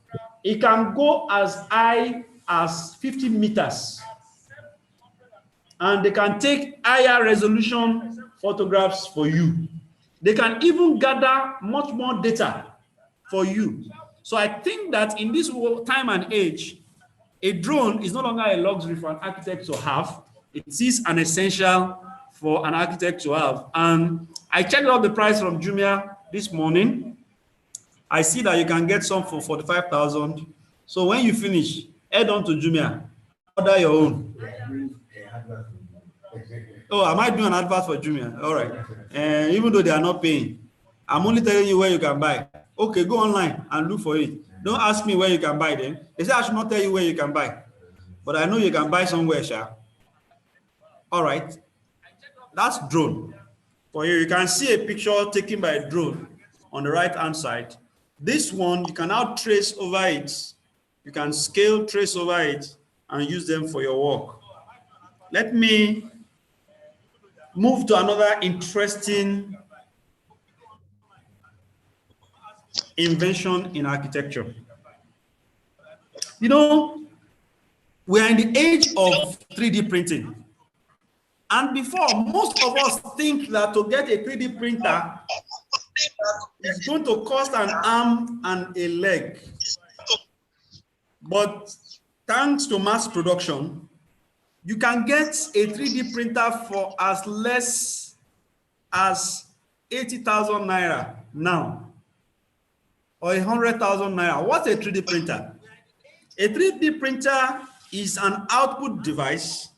it can go as high as 50 meters. And they can take higher resolution photographs for you. They can even gather much more data for you. So I think that in this time and age, a drone is no longer a luxury for an architect to have. It is an essential for an architect to have. And I checked out the price from Jumia this morning. I see that you can get some for 45,000. So when you finish, head on to Jumia, order your own. Oh, am I doing an advert for Jumia? All right. Even though they are not paying, I'm only telling you where you can buy. Okay, go online and look for it. Don't ask me where you can buy them. They say I should not tell you where you can buy. But I know you can buy somewhere, Sha. All right. That's drone. For you, you can see a picture taken by a drone on the right-hand side. This one, you can now trace over it. You can scale, trace over it, and use them for your work. Let me move to another interesting invention in architecture. You know, we are in the age of 3D printing. And before, most of us think that to get a 3D printer is going to cost an arm and a leg. But thanks to mass production, you can get a 3D printer for as less as 80,000 naira now, or 100,000 naira. What's a 3D printer? A 3D printer is an output device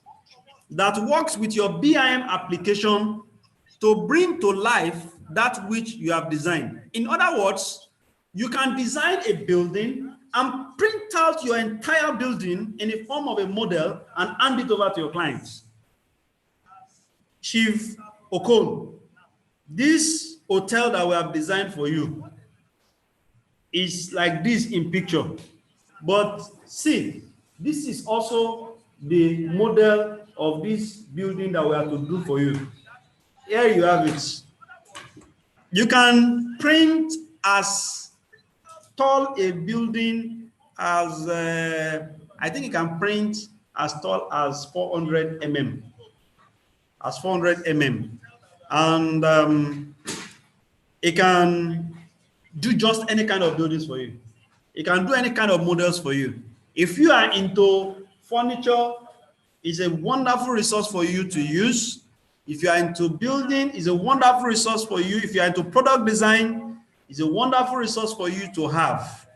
that works with your BIM application to bring to life that which you have designed. In other words, you can design a building and print out your entire building in the form of a model and hand it over to your clients. Chief Okon, this hotel that we have designed for you is like this in picture. But see, this is also the model of this building that we have to do for you. Here you have it. You can print as tall a building as, I think you can print as tall as 400 mm. As 400 mm. And it can do just any kind of buildings for you. It can do any kind of models for you. If you are into furniture, it's a wonderful resource for you to use. If you are into building, it's a wonderful resource for you. If you are into product design, it's a wonderful resource for you to have.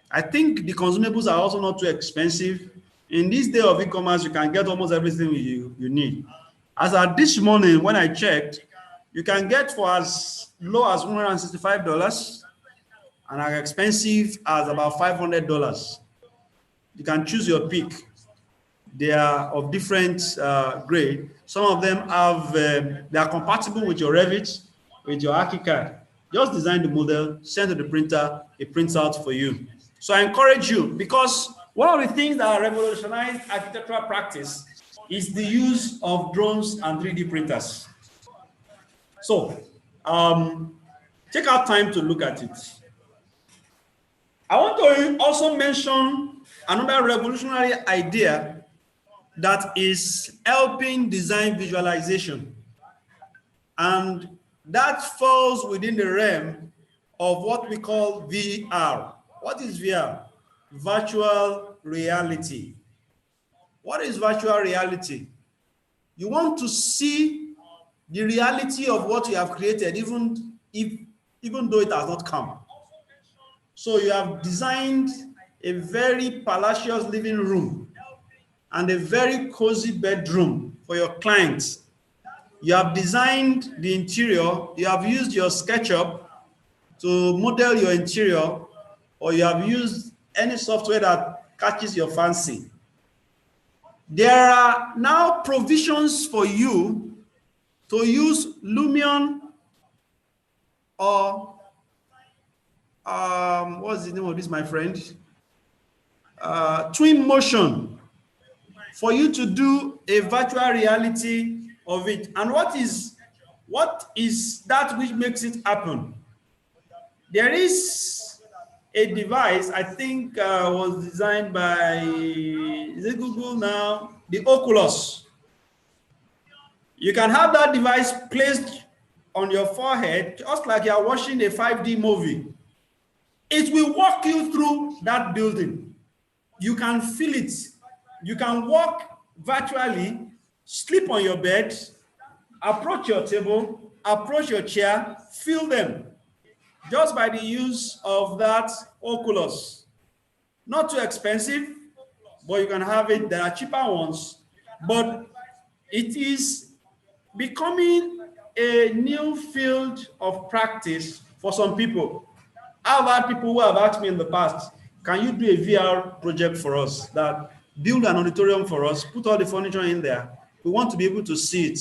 I think the consumables are also not too expensive. In this day of e-commerce, you can get almost everything you need. As of this morning, when I checked, you can get for as low as $165 and as expensive as about $500. You can choose your pick. They are of different grade. Some of them have, they are compatible with your Revit, with your ArchiCAD. Just design the model, send to the printer, it prints out for you. So I encourage you, because one of the things that revolutionized architectural practice is the use of drones and 3D printers. So take our time to look at it. I want to also mention another revolutionary idea that is helping design visualization. And that falls within the realm of what we call VR. What is VR? Virtual reality. What is virtual reality? You want to see the reality of what you have created, even though it has not come. So you have designed a very palatial living room and a very cozy bedroom for your clients. You have designed the interior, you have used your SketchUp to model your interior, or you have used any software that catches your fancy. There are now provisions for you to use Lumion or what's the name of this, my friend? Twinmotion, for you to do a virtual reality of it. And what is that which makes it happen? There is a device, I think was designed by, is it Google now? The Oculus. You can have that device placed on your forehead, just like you are watching a 5D movie. It will walk you through that building. You can feel it. You can walk virtually, sleep on your bed, approach your table, approach your chair, feel them, just by the use of that Oculus. Not too expensive, but you can have it. There are cheaper ones, but it is becoming a new field of practice for some people. I've had people who have asked me in the past, can you do a VR project for us, that build an auditorium for us, put all the furniture in there. We want to be able to see it.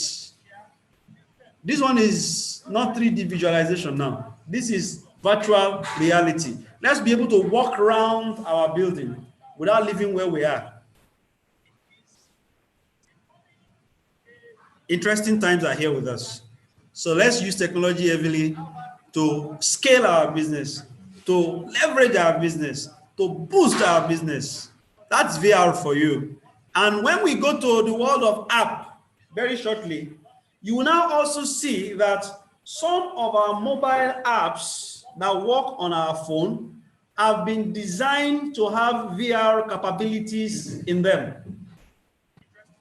This one is not 3D visualization now. This is virtual reality. Let's be able to walk around our building without living where we are. Interesting times are here with us. So let's use technology heavily to scale our business, to leverage our business, to boost our business. That's VR for you. And when we go to the world of app very shortly, you will now also see that some of our mobile apps that work on our phone have been designed to have VR capabilities in them.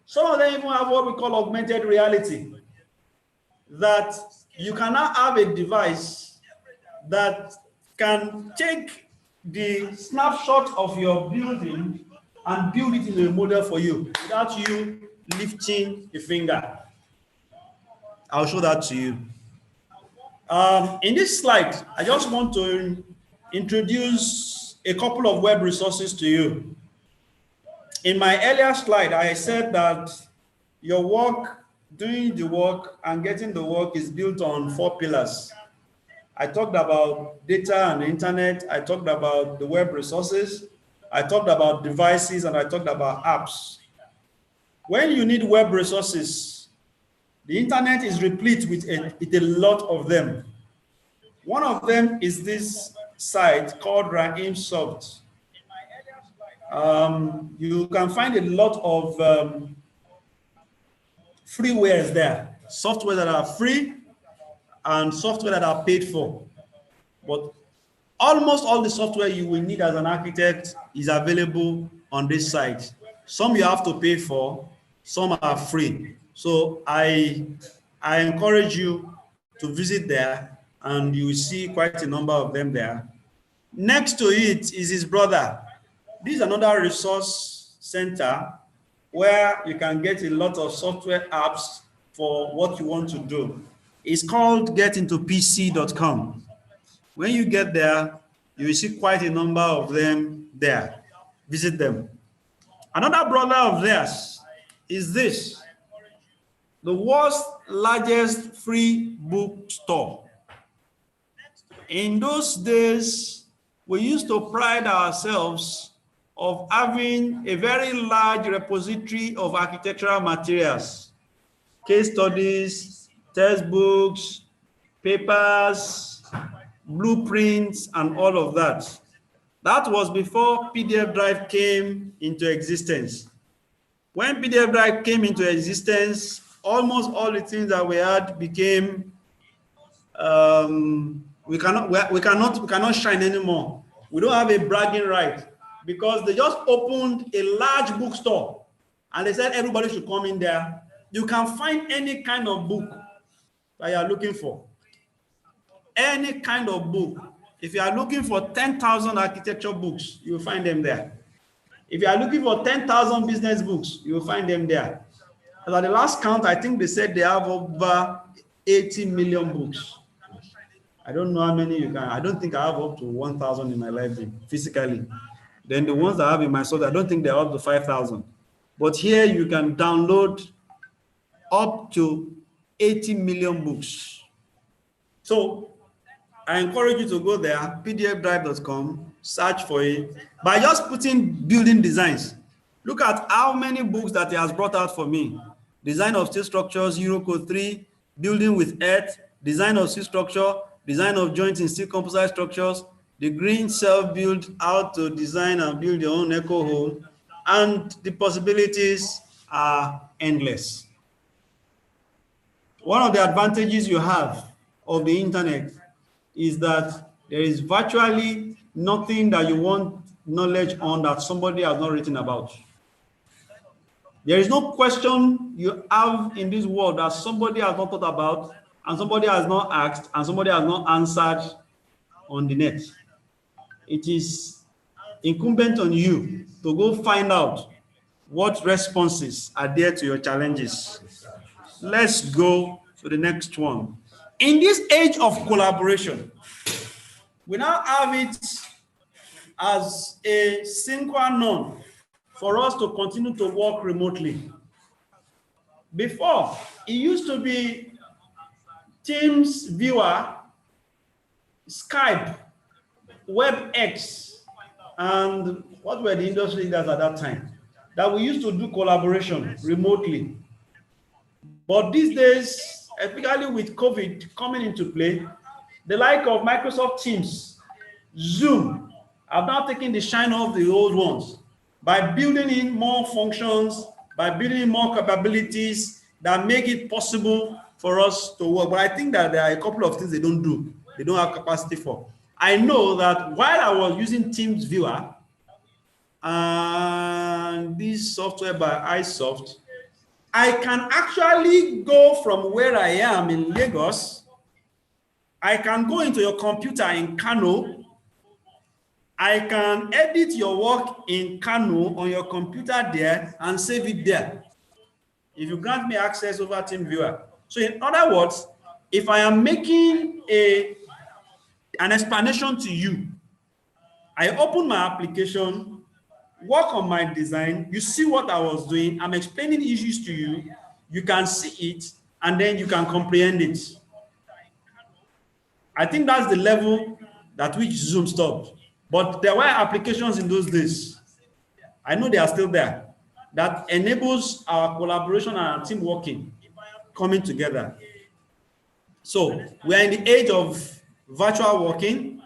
Some of them even have what we call augmented reality, that you can now have a device that can take the snapshot of your building and build it in a model for you without you lifting a finger. I'll show that to you. In this slide, I just want to introduce a couple of web resources to you. In my earlier slide, I said that your work, doing the work and getting the work is built on 4 pillars. I talked about data and internet. I talked about the web resources. I talked about devices, and I talked about apps. When you need web resources, the internet is replete with a lot of them. One of them is this site called RahimSoft. You can find a lot of freewares there, software that are free and software that are paid for. But almost all the software you will need as an architect is available on this site. Some you have to pay for, some are free. So I encourage you to visit there, and you will see quite a number of them there. Next to it is his brother. This is another resource center where you can get a lot of software apps for what you want to do. It's called getintopc.com. When you get there, you will see quite a number of them there. Visit them. Another brother of theirs is this, the world's largest free bookstore. In those days, we used to pride ourselves of having a very large repository of architectural materials, case studies, textbooks, papers, blueprints, and all of that. That was before PDF Drive came into existence. When PDF Drive came into existence, almost all the things that we had became, we cannot shine anymore. We don't have a bragging right, because they just opened a large bookstore and they said everybody should come in there. You can find any kind of book that you are looking for. Any kind of book. If you are looking for 10,000 architecture books, you will find them there. If you are looking for 10,000 business books, you will find them there. As at the last count, I think they said they have over 80 million books. I don't know how many you can. I don't think I have up to 1,000 in my library physically. Then the ones I have in my software, I don't think they're up to 5,000. But here you can download up to 80 million books. So I encourage you to go there, pdfdrive.com, search for it. By just putting building designs, look at how many books that he has brought out for me. Design of steel structures, Eurocode 3, building with earth, design of steel structure, design of joints in steel composite structures, the green self-build, how to design and build your own eco home, and the possibilities are endless. One of the advantages you have of the internet is that there is virtually nothing that you want knowledge on that somebody has not written about. There is no question you have in this world that somebody has not thought about, and somebody has not asked, and somebody has not answered on the net. It is incumbent on you to go find out what responses are there to your challenges. Let's go to the next one. In this age of collaboration, we now have it as a sine qua non for us to continue to work remotely. Before, it used to be Teams viewer, Skype, WebEx, and what were the industry leaders at that time, that we used to do collaboration remotely. But these days, especially with COVID coming into play, the like of Microsoft Teams, Zoom, have now taken the shine off the old ones by building in more functions, by building in more capabilities that make it possible for us to work. But I think that there are a couple of things they don't do. They don't have capacity for. I know that while I was using Teams Viewer and this software by iSoft, I can actually go from where I am in Lagos. I can go into your computer in Kano. I can edit your work in Kano on your computer there and save it there, if you grant me access over TeamViewer. So in other words, if I am making an explanation to you, I open my application, work on my design, you see what I was doing, I'm explaining issues to you, you can see it, and then you can comprehend it. I think that's the level at which Zoom stopped. But there were applications in those days, I know they are still there, that enables our collaboration and our team working, coming together. So we are in the age of virtual working.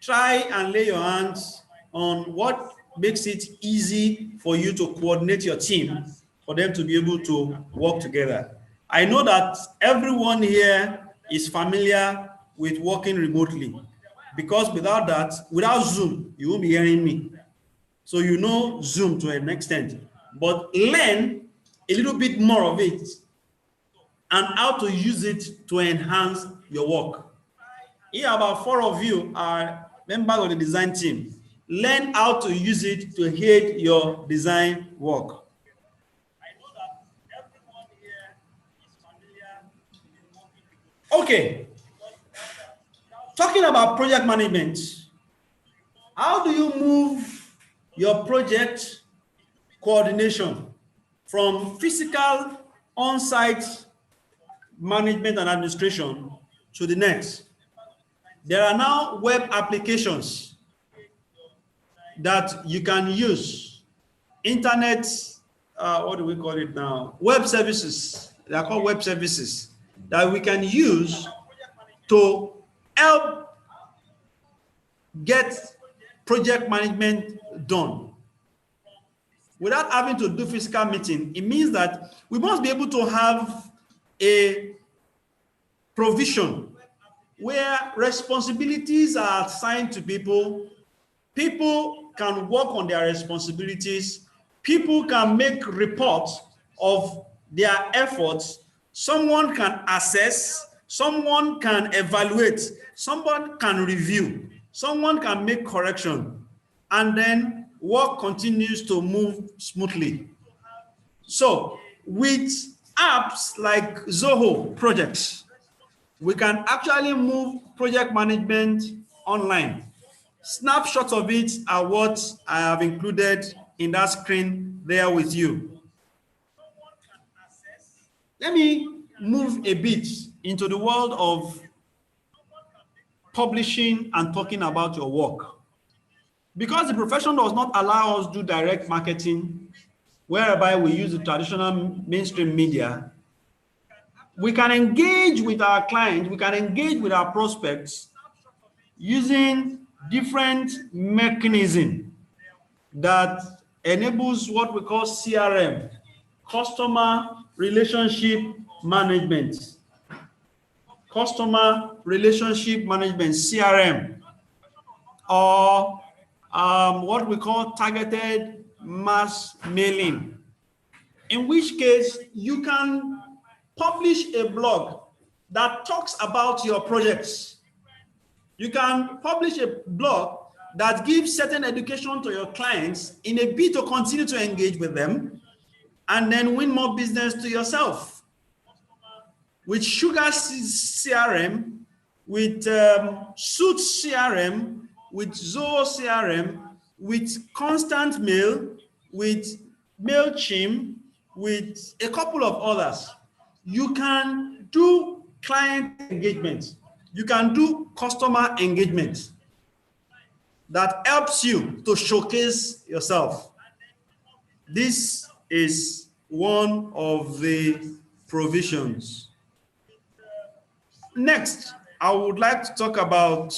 Try and lay your hands on what makes it easy for you to coordinate your team, for them to be able to work together. I know that everyone here is familiar with working remotely, because without that, without Zoom, you won't be hearing me. So you know Zoom to an extent, but learn a little bit more of it and how to use it to enhance your work. Here, about 4 of you are members of the design team. Learn how to use it to aid your design work. Okay. Talking about project management, how do you move your project coordination from physical on-site management and administration to the next? There are now web applications that you can use. Internet, what do we call it now? Web services. They are called web services that we can use to help get project management done without having to do physical meeting. It means that we must be able to have a provision where responsibilities are assigned to people. People can work on their responsibilities. People can make reports of their efforts. Someone can assess, someone can evaluate, someone can review, someone can make correction, and then work continues to move smoothly. So with apps like Zoho projects, we can actually move project management online. Snapshots of it are what I have included in that screen there with you. Let me move a bit into the world of publishing and talking about your work. Because the profession does not allow us to do direct marketing, whereby we use the traditional mainstream media, we can engage with our clients, we can engage with our prospects using different mechanisms that enables what we call CRM, customer relationship management. Customer relationship management, CRM, or what we call targeted mass mailing, in which case you can publish a blog that talks about your projects. You can publish a blog that gives certain education to your clients in a bid to continue to engage with them and then win more business to yourself. With Sugar CRM, with Suit CRM, with Zoho CRM, with Constant Mail, with MailChimp, with a couple of others, you can do client engagement. You can do customer engagement that helps you to showcase yourself. This is one of the provisions. Next, I would like to talk about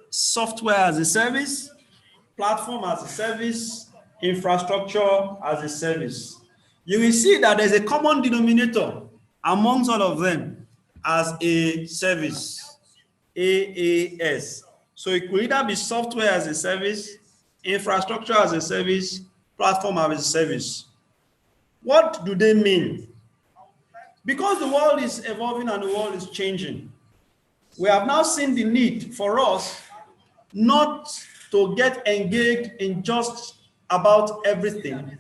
software as a service, platform as a service, infrastructure as a service. You will see that there's a common denominator amongst all of them as a service, AAS. So it could either be software as a service, infrastructure as a service, platform as a service. What do they mean? Because the world is evolving and the world is changing, we have now seen the need for us not to get engaged in just about everything,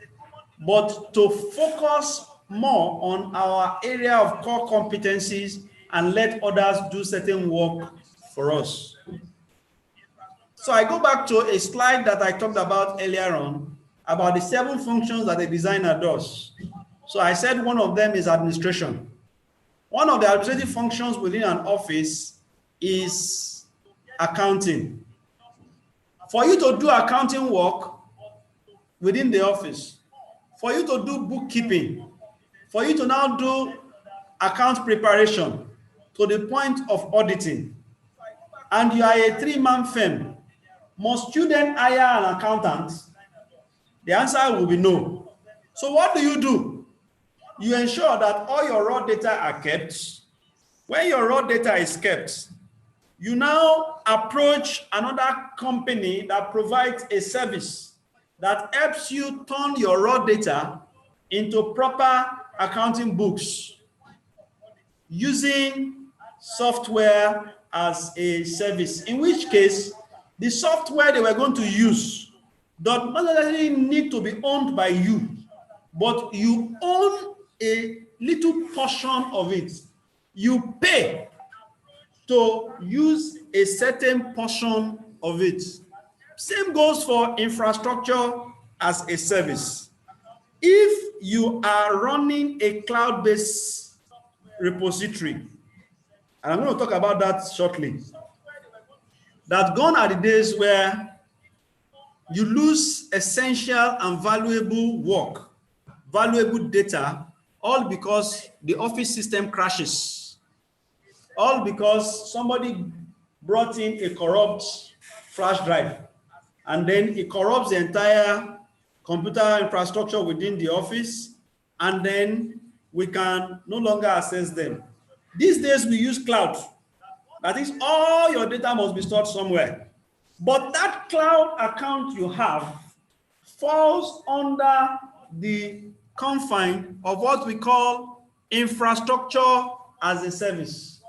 but to focus more on our area of core competencies and let others do certain work for us. So I go back to a slide that I talked about earlier on about the 7 functions that a designer does. So I said one of them is administration. One of the administrative functions within an office is accounting. For you to do accounting work within the office, for you to do bookkeeping, for you to now do account preparation to the point of auditing, and you are a 3-man firm, must you then hire an accountant? The answer will be no. So what do? You ensure that all your raw data are kept. When your raw data is kept, you now approach another company that provides a service that helps you turn your raw data into proper accounting books using software as a service, in which case the software they were going to use does not necessarily need to be owned by you, but you own a little portion of it. You pay to use a certain portion of it. Same goes for infrastructure as a service. If you are running a cloud-based repository, and I'm going to talk about that shortly, that gone are the days where you lose essential and valuable work, valuable data, all because the office system crashes, all because somebody brought in a corrupt flash drive, and then it corrupts the entire computer infrastructure within the office, and then we can no longer access them. These days we use cloud. That is, all your data must be stored somewhere. But that cloud account you have falls under the confine of what we call infrastructure as a service.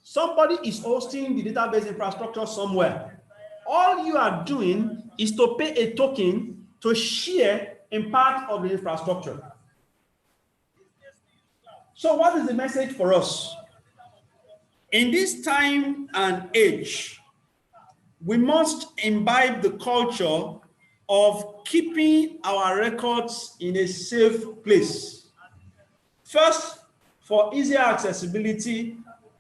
Somebody is hosting the database infrastructure somewhere. All you are doing is to pay a token to share in part of the infrastructure. So what is the message for us? In this time and age, we must imbibe the culture of keeping our records in a safe place. First, for easier accessibility.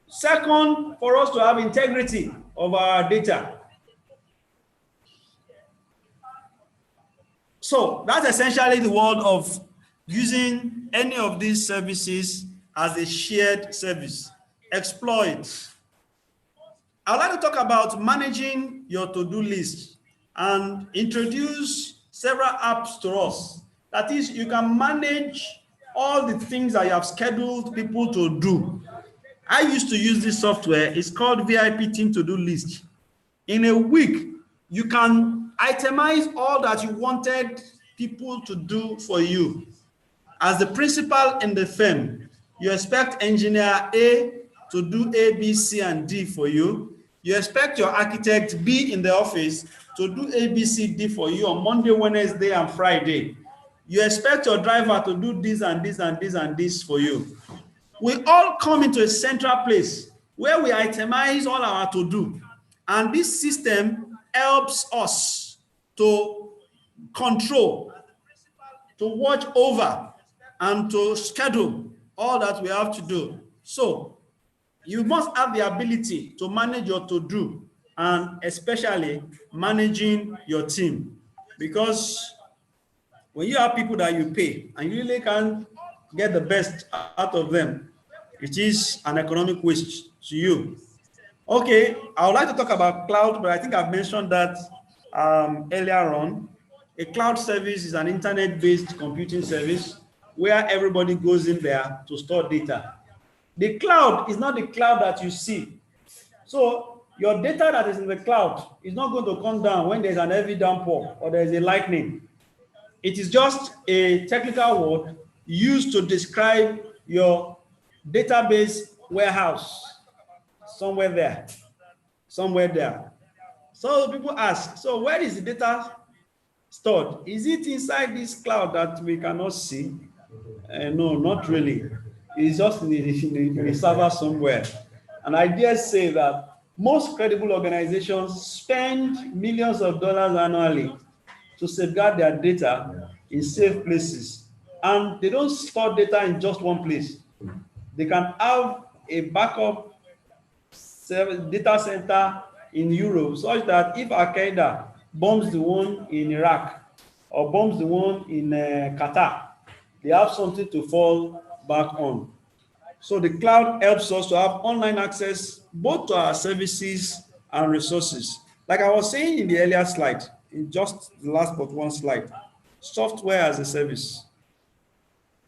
Second, for us to have integrity of our data. So that's essentially the word of using any of these services as a shared service. Exploit. I'd like to talk about managing your to-do list and introduce several apps to us. That is, you can manage all the things that you have scheduled people to do. I used to use this software. It's called VIP Team To-Do List. In a week, you can itemize all that you wanted people to do for you. As the principal in the firm, you expect engineer A to do A, B, C, and D for you. You expect your architect B in the office to do A, B, C, D for you on Monday, Wednesday, and Friday. You expect your driver to do this and this and this and this for you. We all come into a central place where we itemize all our to-do. And this system helps us to control, to watch over, and to schedule all that we have to do. So you must have the ability to manage your to-do and especially managing your team. Because when you have people that you pay and you really can't get the best out of them, it is an economic waste to you. Okay, I would like to talk about cloud, but I think I've mentioned that earlier on. A cloud service is an internet-based computing service where everybody goes in there to store data. The cloud is not the cloud that you see. So your data that is in the cloud is not going to come down when there's an heavy downpour or there's a lightning. It is just a technical word used to describe your database warehouse somewhere there. So people ask, so where is the data stored? Is it inside this cloud that we cannot see? No, not really. It's just in the server somewhere. And I dare say that most credible organizations spend millions of dollars annually to safeguard their data in safe places. And they don't store data in just one place. They can have a backup data center in Europe such that if Al-Qaeda bombs the one in Iraq or bombs the one in Qatar, they have something to fall back on. So the cloud helps us to have online access both to our services and resources. Like I was saying in the earlier slide, in just the last but one slide, software as a service.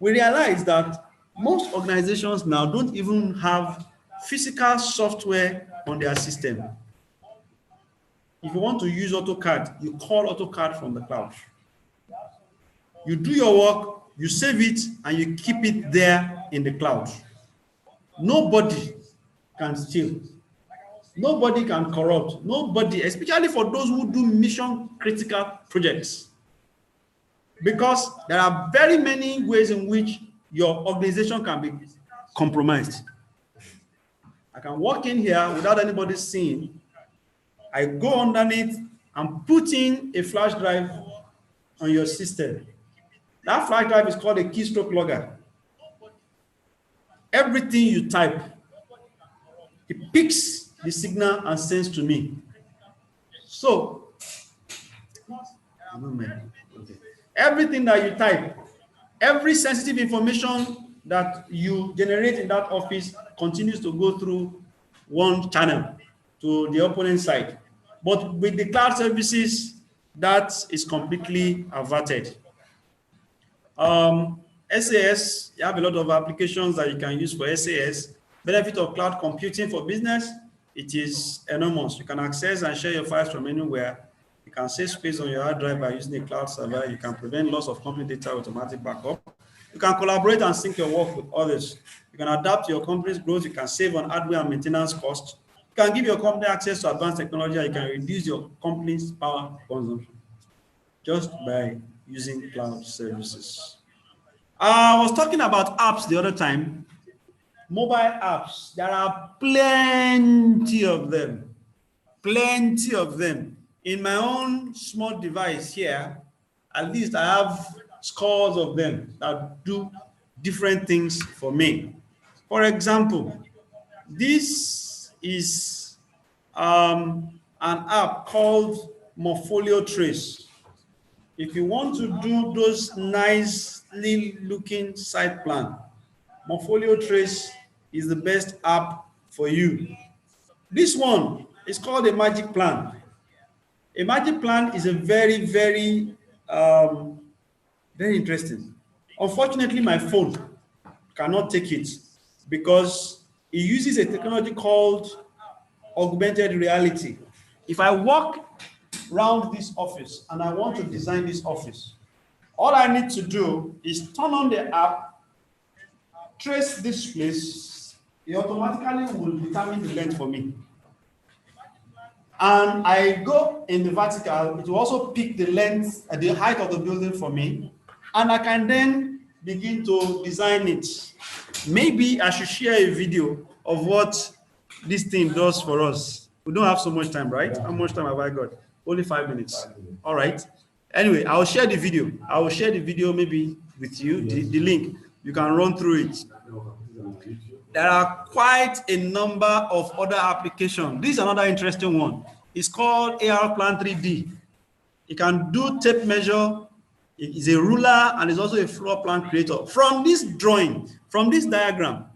We realize that most organizations now don't even have physical software on their system. If you want to use AutoCAD, you call AutoCAD from the cloud. You do your work, you save it, and you keep it there in the cloud. Nobody can steal. Nobody can corrupt. Nobody, especially for those who do mission critical projects. Because there are very many ways in which your organization can be compromised. I can walk in here without anybody seeing. I go underneath and put in a flash drive on your system. That flash drive is called a keystroke logger. Everything you type, it picks the signal and sends to me. So, everything that you type, every sensitive information that you generate in that office continues to go through one channel to the opponent side. But with the cloud services, that is completely averted. SAS, you have a lot of applications that you can use for SAS. Benefit of cloud computing for business, it is enormous. You can access and share your files from anywhere. You can save space on your hard drive by using a cloud server. You can prevent loss of company data with automatic backup. You can collaborate and sync your work with others. You can adapt to your company's growth. You can save on hardware and maintenance costs. You can give your company access to advanced technology. And you can reduce your company's power consumption just by using cloud services. I was talking about apps the other time. Mobile apps, there are plenty of them. Plenty of them. In my own small device here, at least I have scores of them that do different things for me. For example, this is an app called Morpholio Trace. If you want to do those nicely looking site plan, Morpholio Trace is the best app for you. This one is called a magic plan. A magic plan is a very, very interesting. Unfortunately, my phone cannot take it because it uses a technology called augmented reality. If I walk around this office and I want to design this office, all I need to do is turn on the app, trace this place, it automatically will determine the length for me. And I go in the vertical, it will also pick the length and the height of the building for me, and I can then begin to design it. Maybe I should share a video of what this thing does for us. We don't have so much time, right? How much time have I got? Only 5 minutes. All right. Anyway, I'll share the video. I will share the video maybe with you, the link. You can run through it. There are quite a number of other applications. This is another interesting one. It's called AR Plan 3D. You can do tape measure. It is a ruler and is also a floor plan creator. From this drawing, from this diagram,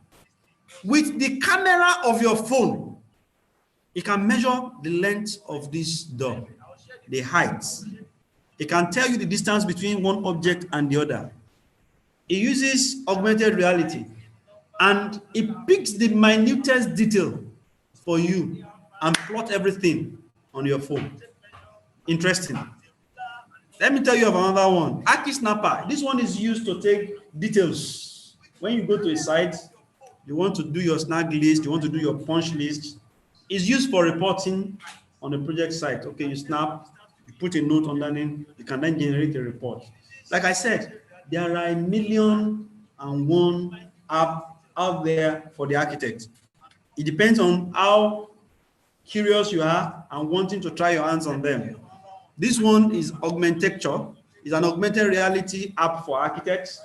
with the camera of your phone, you can measure the length of this door, the height. It can tell you the distance between one object and the other. It uses augmented reality, and it picks the minutest detail for you and plot everything on your phone. Interesting. Let me tell you of another one. Aki Snapper. This one is used to take details. When you go to a site, you want to do your snag list, you want to do your punch list. It's used for reporting on a project site. Okay, you snap, you put a note underneath, you can then generate a report. Like I said, there are 1,000,001 apps out there for the architect. It depends on how curious you are and wanting to try your hands on them. This one is Augmentecture. It's an augmented reality app for architects.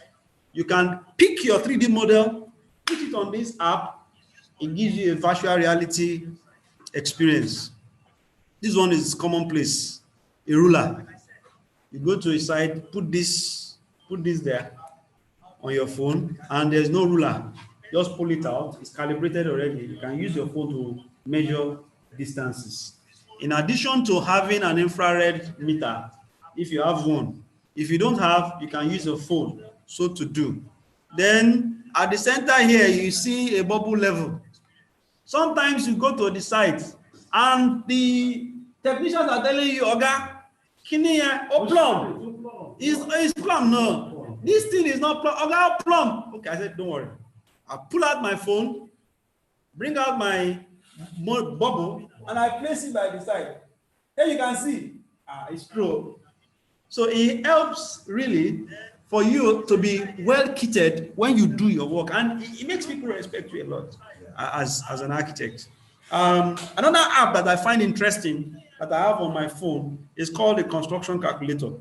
You can pick your 3D model, put it on this app. It gives you a virtual reality experience. This one is commonplace. A ruler. You go to a site, put this there on your phone, and there's no ruler. Just pull it out. It's calibrated already. You can use your phone to measure distances. In addition to having an infrared meter, if you have one, if you don't have, you can use your phone so to do. Then at the center here, you see a bubble level. Sometimes you go to the site and the technicians are telling you, Oga, kini plumb. It's plumb, no. This thing is not plumb. Oga, plumb. Okay, I said, don't worry. I pull out my phone, bring out my bubble, and I place it by the side. Then you can see, it's true. So it helps really for you to be well kitted when you do your work, and it makes people respect you a lot as an architect. Another app that I find interesting that I have on my phone is called the Construction Calculator.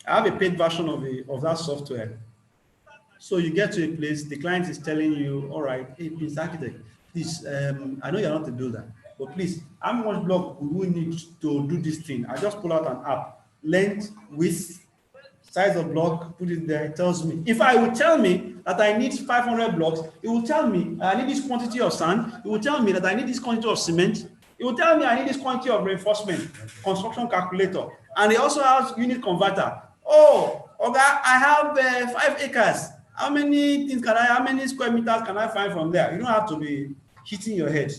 I have a paid version of that software. So you get to a place, the client is telling you, all right, hey, please, architect, please, I know you're not to do that, but please, how much block we need to do this thing? I just pull out an app, length, width, size of block, put it there, it tells me. If I would tell me that I need 500 blocks, it will tell me I need this quantity of sand, it will tell me that I need this quantity of cement, it will tell me I need this quantity of reinforcement, construction calculator, and it also has unit converter. Oh, okay, I have 5 acres. How many square meters can I find from there? You don't have to be hitting your head.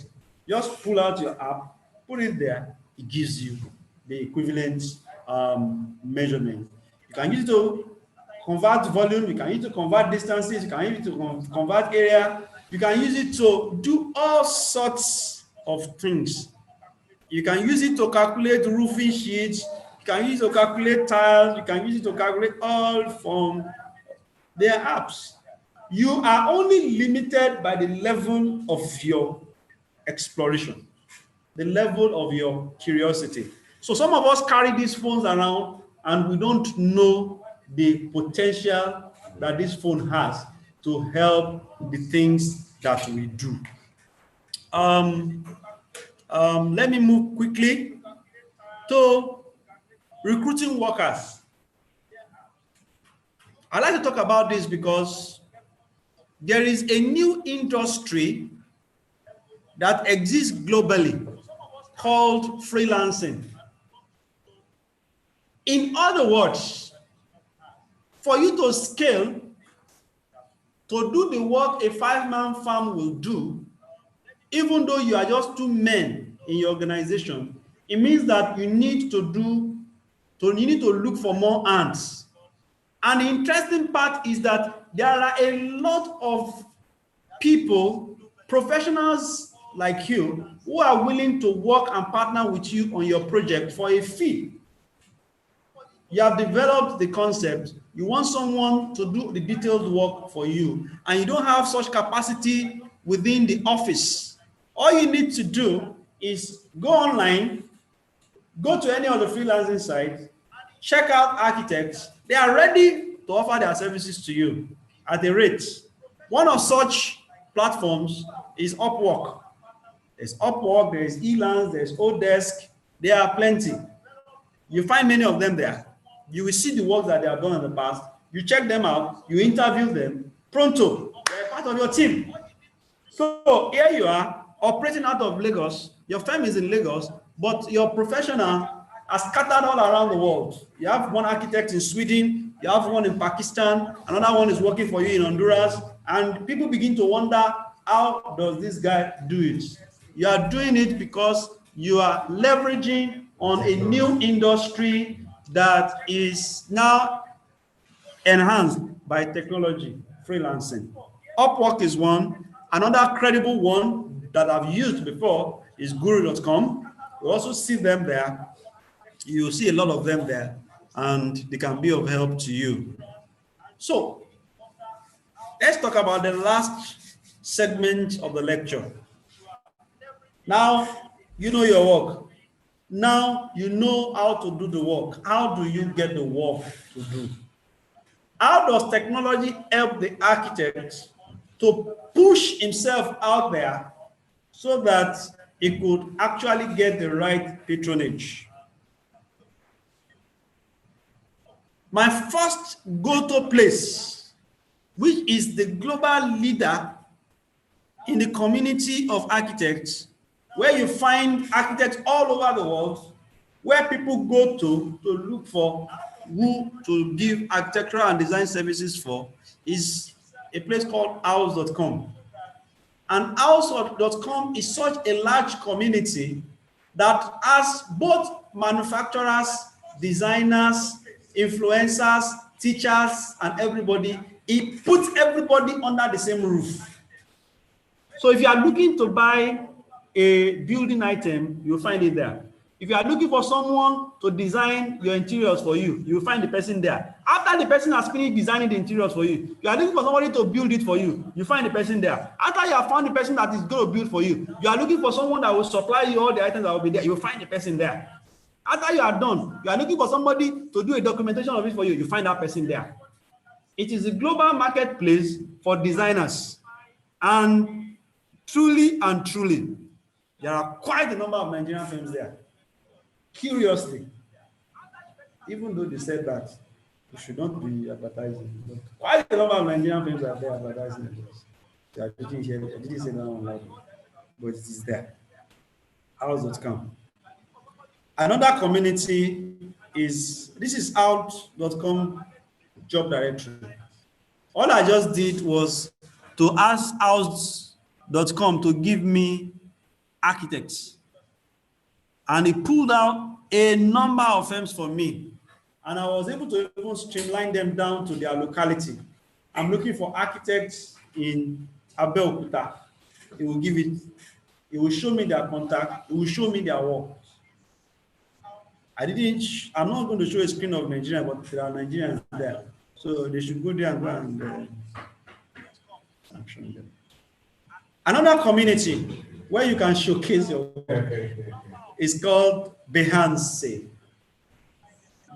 Just pull out your app, put it there, it gives you the equivalent measurement. You can use it to convert volume, you can use it to convert distances, you can use it to convert area, you can use it to do all sorts of things. You can use it to calculate roofing sheets, you can use it to calculate tiles, you can use it to calculate all from their apps. you are only limited by the level of your exploration, the level of your curiosity. So some of us carry these phones around and we don't know the potential that this phone has to help the things that we do. Let me move quickly to recruiting workers. I like to talk about this because there is a new industry that exists globally called freelancing. In other words, for you to scale, to do the work a 5-man firm will do, even though you are just 2 men in your organization, it means that you need to look for more hands. And the interesting part is that there are a lot of people, professionals like you, who are willing to work and partner with you on your project for a fee. You have developed the concept, you want someone to do the detailed work for you, and you don't have such capacity within the office. All you need to do is go online, go to any of the freelancing sites, check out architects. They are ready to offer their services to you at a rate. One of such platforms is Upwork. There's Upwork, there's Elance, there's Odesk. There are plenty. You find many of them there. You will see the work that they have done in the past. You check them out, you interview them. Pronto, they're part of your team. So here you are, operating out of Lagos. Your firm is in Lagos, but your professional are scattered all around the world. You have one architect in Sweden, you have one in Pakistan, another one is working for you in Honduras, and people begin to wonder, how does this guy do it? You are doing it because you are leveraging on a new industry that is now enhanced by technology, freelancing. Upwork is one. Another credible one that I've used before is Guru.com. You also see them there. You see a lot of them there, and they can be of help to you. So let's talk about the last segment of the lecture. Now you know your work. Now you know how to do the work. How do you get the work to do? How does technology help the architect to push himself out there so that he could actually get the right patronage? My first go-to place, which is the global leader in the community of architects, where you find architects all over the world, where people go to look for who to give architectural and design services for, is a place called Houzz.com. And Houzz.com is such a large community that has both manufacturers, designers, influencers, teachers, and everybody. It puts everybody under the same roof. So if you are looking to buy a building item, you'll find it there. If you are looking for someone to design your interiors for you, you'll find the person there. After the person has finished designing the interiors for you, you are looking for somebody to build it for you, you find the person there. After you have found the person that is going to build for you, you are looking for someone that will supply you all the items that will be there, you'll find the person there. After you are done, you are looking for somebody to do a documentation of it for you, you find that person there. It is a global marketplace for designers. And truly, there are quite a number of Nigerian firms there. Curiously, even though they said that you should not be advertising, but quite a number of Nigerian firms are there advertising. I didn't say that online, but it is there. Houzz.com. Another community is, this is Houzz.com job directory. All I just did was to ask Houzz.com to give me architects. And he pulled out a number of firms for me. And I was able to even streamline them down to their locality. I'm looking for architects in Abeokuta. He will give it. He will show me their contact. He will show me their work. I'm not going to show a screen of Nigeria, but there are Nigerians there. So they should go there and Another community where you can showcase your work is called Behance.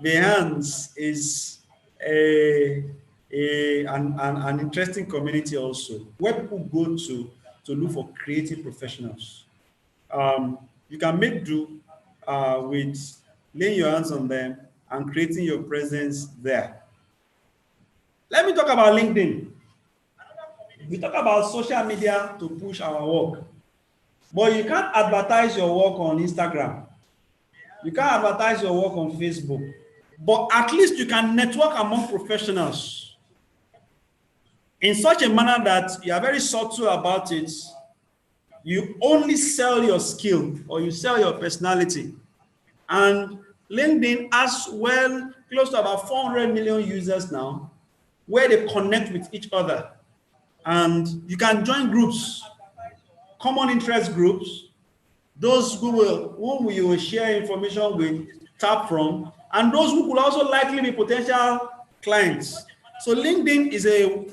Behance is an interesting community also, where people go to look for creative professionals. You can make do with laying your hands on them and creating your presence there. Let me talk about LinkedIn. We talk about social media to push our work, but you can't advertise your work on Instagram. You can't advertise your work on Facebook, but at least you can network among professionals in such a manner that you are very subtle about it. You only sell your skill or you sell your personality. And LinkedIn has well close to about 400 million users now, where they connect with each other. And you can join groups, common interest groups, those whom you will share information with, tap from, and those who could also likely be potential clients. So LinkedIn is a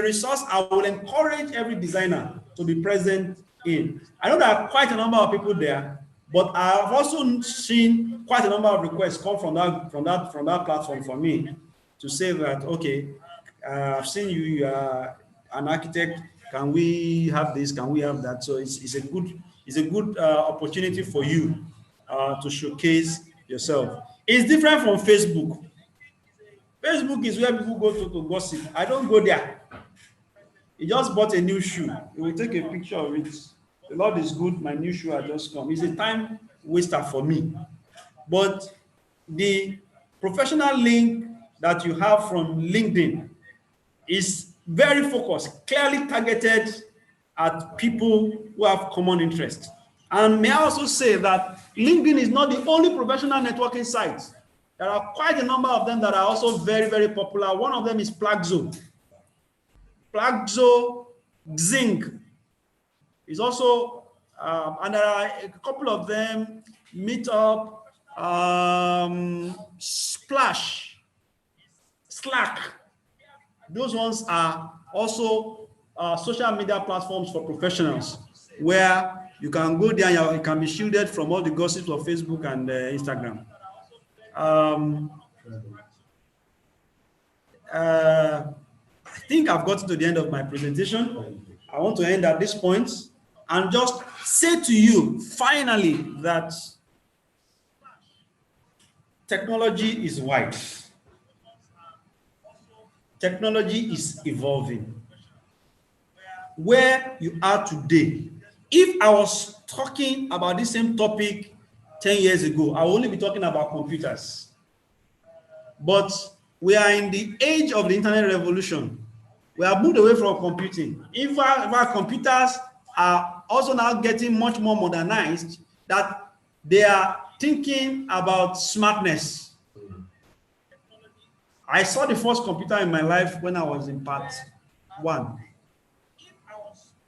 resource I will encourage every designer to be present in. I know there are quite a number of people there, but I have also seen quite a number of requests come from that platform for me to say that, okay, I've seen you are an architect. Can we have this? Can we have that? So it's a good opportunity for you to showcase yourself. It's different from Facebook. Facebook is where people go to gossip. I don't go there. He just bought a new shoe. He will take a picture of it. The Lord is good. My new shoe has just come. It's a time waster for me. But the professional link that you have from LinkedIn is very focused, clearly targeted at people who have common interest. And may I also say that LinkedIn is not the only professional networking site. There are quite a number of them that are also very, very popular. One of them is Plugzo. Plugzo, Xing is also, and there are a couple of them, Meetup, Splash, Slack. Those ones are also social media platforms for professionals where you can go there and you can be shielded from all the gossips of Facebook and Instagram. I think I've gotten to the end of my presentation. I want to end at this point and just say to you finally that technology is wide. Technology is evolving. Where you are today, if I was talking about this same topic 10 years ago, I would only be talking about computers. But we are in the age of the internet revolution. We have moved away from computing. In fact, computers are also now getting much more modernized, that they are thinking about smartness. I saw the first computer in my life when I was in part 1,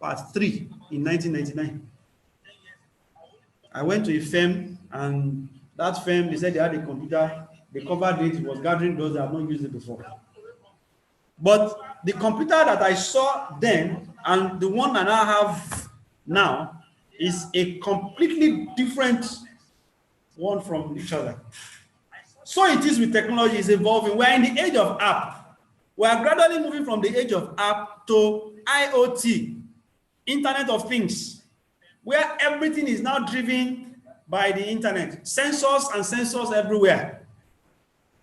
part 3 in 1999. I went to a firm, and that firm, they said they had a computer. They covered it, it was gathering those that have not used it before. But the computer that I saw then and the one that I have now is a completely different one from each other. So it is with technology, is evolving. We're in the age of app. We are gradually moving from the age of app to IoT, Internet of Things, where everything is now driven by the internet. Sensors everywhere.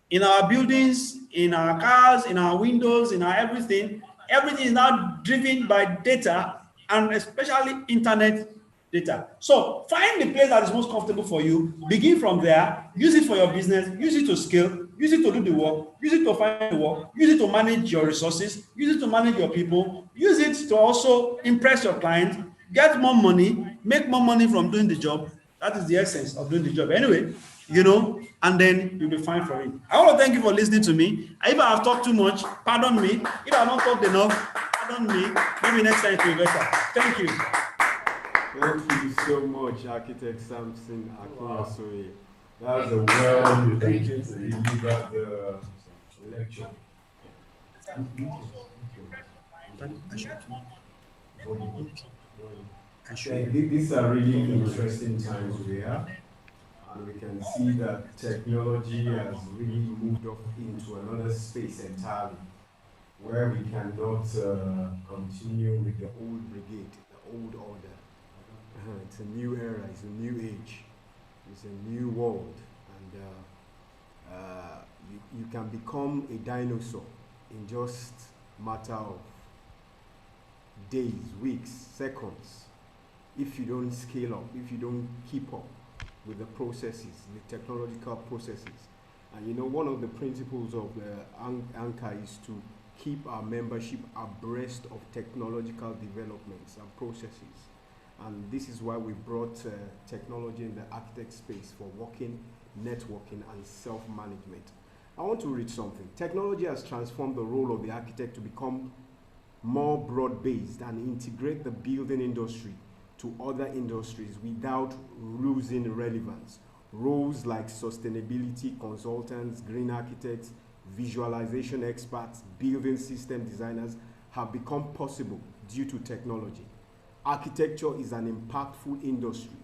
In our buildings, in our cars, in our windows, in our everything is now driven by data, and especially internet data. So find the place that is most comfortable for you, begin from there, use it for your business, use it to scale, use it to do the work, use it to find the work, use it to manage your resources, use it to manage your people, use it to also impress your client, get more money, make more money from doing the job. That is the essence of doing the job. Anyway, and then you'll be fine for it. I want to thank you for listening to me. If I have talked too much, pardon me. If I have not talked enough, pardon me. Maybe next time it will be better. Thank you. Thank you so much, Architect Samson Akinyasoye. That was a well you got the lecture. These are really interesting times we are, and we can see that technology has really moved up into another space entirely, where we cannot continue with the old brigade, the old order. It's a new era, it's a new age, it's a new world, and you can become a dinosaur in just matter of days, weeks, seconds, if you don't scale up, if you don't keep up with the processes, the technological processes. And you know, one of the principles of the Anchor is to keep our membership abreast of technological developments and processes. And this is why we brought technology in the architect space for working, networking, and self-management. I want to read something. Technology has transformed the role of the architect to become more broad-based and integrate the building industry to other industries without losing relevance. Roles like sustainability consultants, green architects, visualization experts, building system designers have become possible due to technology. Architecture is an impactful industry.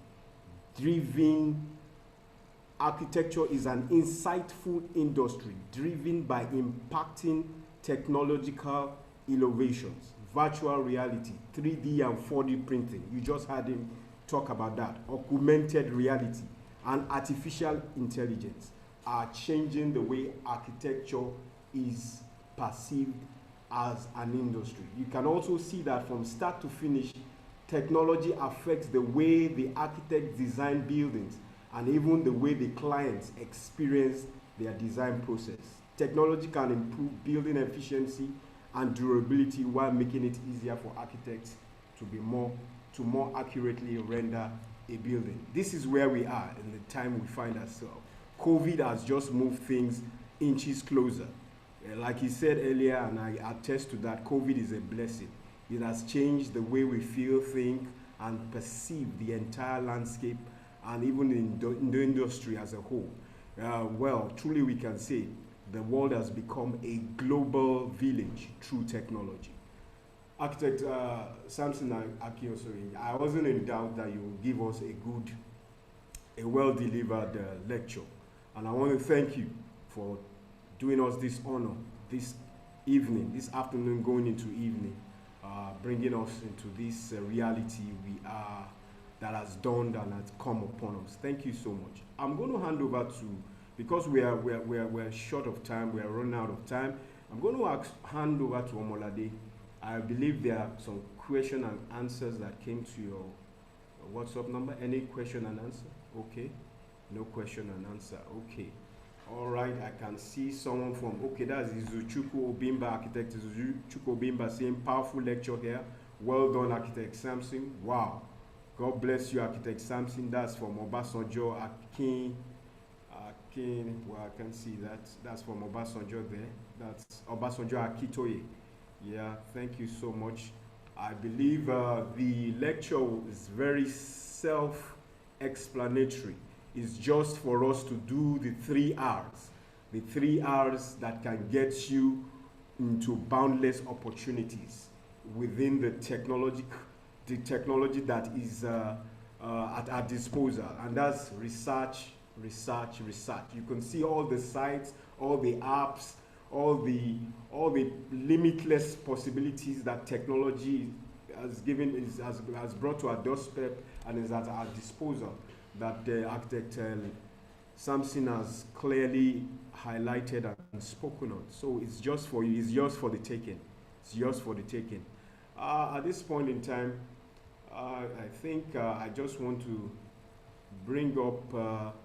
Architecture is an insightful industry driven by impacting technological innovations, virtual reality, 3D and 4D printing. You just heard him talk about that. Augmented reality and artificial intelligence are changing the way architecture is perceived as an industry. You can also see that from start to finish, technology affects the way the architects design buildings and even the way the clients experience their design process. Technology can improve building efficiency and durability while making it easier for architects to more accurately render a building. This is where we are in the time we find ourselves. COVID has just moved things inches closer. Like he said earlier, and I attest to that, COVID is a blessing. It has changed the way we feel, think, and perceive the entire landscape and even in the industry as a whole. Well, truly we can say the world has become a global village through technology. Architect Samson Akiosori, I wasn't in doubt that you will give us a well-delivered lecture. And I want to thank you for doing us this honor this evening, this afternoon going into evening, bringing us into this reality that has dawned and has come upon us. Thank you so much. I'm going to hand over to, because we're short of time, we are running out of time, I'm going to hand over to Omolade. I believe there are some question and answers that came to your WhatsApp number. Any question and answer? Okay. No question and answer. Okay. All right. I can see someone from, okay, that's Izuchuku Obimba, Architect Izuchuku Obimba, saying powerful lecture here. Well done, Architect Samson. Wow. God bless you, Architect Samson. That's from Obasanjo Akin. Well, I can see that. That's from Obasanjo there. That's Obasanjo Akitoye. Yeah, thank you so much. I believe the lecture is very self-explanatory. It's just for us to do the 3 R's. The 3 R's that can get you into boundless opportunities within the technology that is at our disposal. And that's research, research, research. You can see all the sites, all the apps, all the limitless possibilities that technology has given, has brought to our doorstep and is at our disposal, that Architect Samson has clearly highlighted and spoken on. So it's just for you, it's yours for the taking. It's yours for the taking. At this point in time, I think I just want to bring up,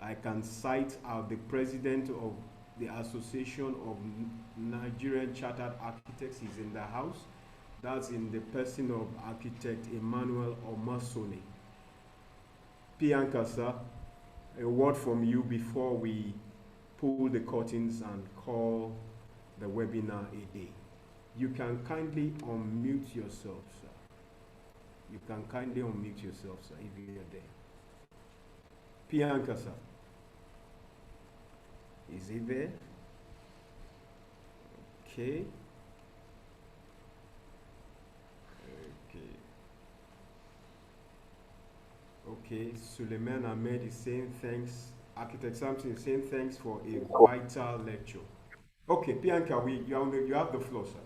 I can cite the president of the Association of Nigerian Chartered Architects. Is in the house. That's in the person of Architect Emmanuel Omasone. Pianka, sir, a word from you before we pull the curtains and call the webinar a day. You can kindly unmute yourself, sir. You can kindly unmute yourself, sir, if you're there. Pianka, sir. Is he there? Okay. Okay, Suleiman Ahmed is saying thanks. Architect Samson is saying thanks for a vital lecture. Okay, Bianca, you have the floor, sir.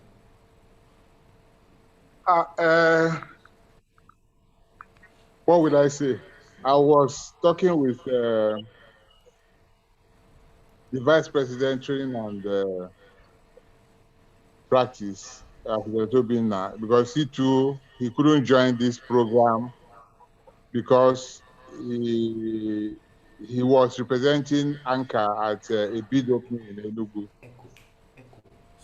What will I say? I was talking with the Vice President Training and Practice, Tobina, because he couldn't join this program because he was representing Anchor at a bid opening in Enugu.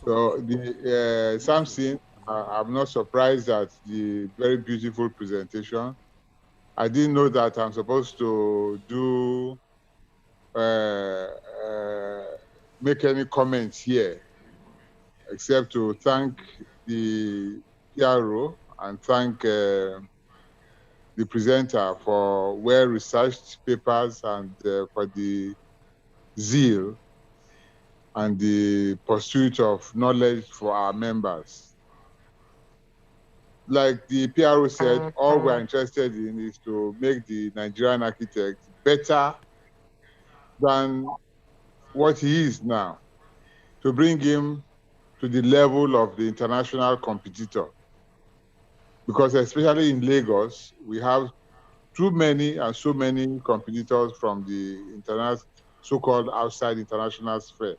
So the Samson, I'm not surprised at the very beautiful presentation. I didn't know that I'm supposed to do make any comments here, except to thank the PRO and thank the presenter for well-researched papers and for the zeal and the pursuit of knowledge for our members. Like the PRO said, all we're interested in is to make the Nigerian architect better than what he is now, to bring him to the level of the international competitor. Because especially in Lagos, we have too many and so many competitors from the so-called outside international sphere.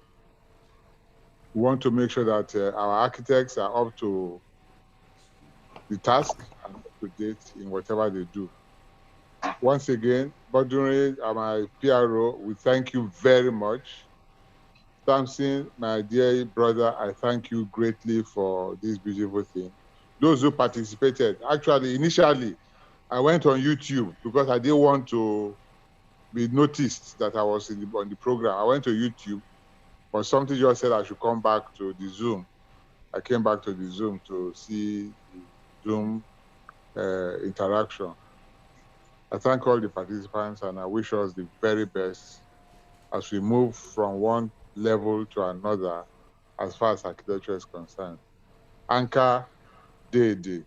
We want to make sure that our architects are up to the task and up to date in whatever they do. Once again, Baduri and my PRO, we thank you very much. Samson, my dear brother, I thank you greatly for this beautiful thing. Those who participated, actually, initially, I went on YouTube because I didn't want to be noticed that I was on the program. I went to YouTube, but something just said I should come back to the Zoom. I came back to the Zoom to see the Zoom interaction. I thank all the participants and I wish us the very best as we move from one level to another as far as architecture is concerned. Anchor Day.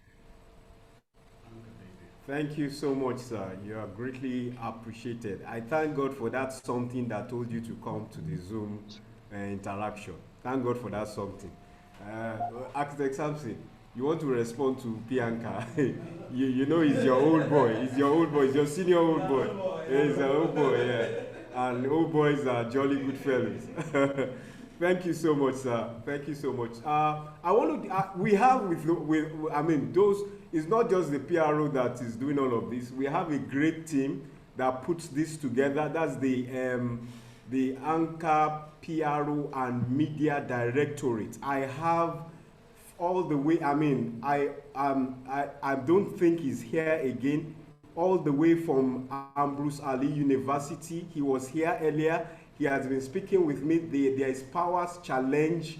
Thank you so much, sir. You are greatly appreciated. I thank God for that something that told you to come to the Zoom interaction. Thank God for that something. Architect Samson, you want to respond to Bianca? you know he's your old boy. He's your old boy. He's your senior old boy. He's an old boy, yeah. And old boys are jolly good fellows. Thank you so much, sir. Thank you so much. I want to. We have I mean, those. It's not just the PRO that is doing all of this. We have a great team that puts this together. That's the Anchor PRO and Media Directorate. I have all the way. I mean, I don't think he's here again. All the way from Ambrose Ali University. He was here earlier. He has been speaking with me. There is Powers Challenge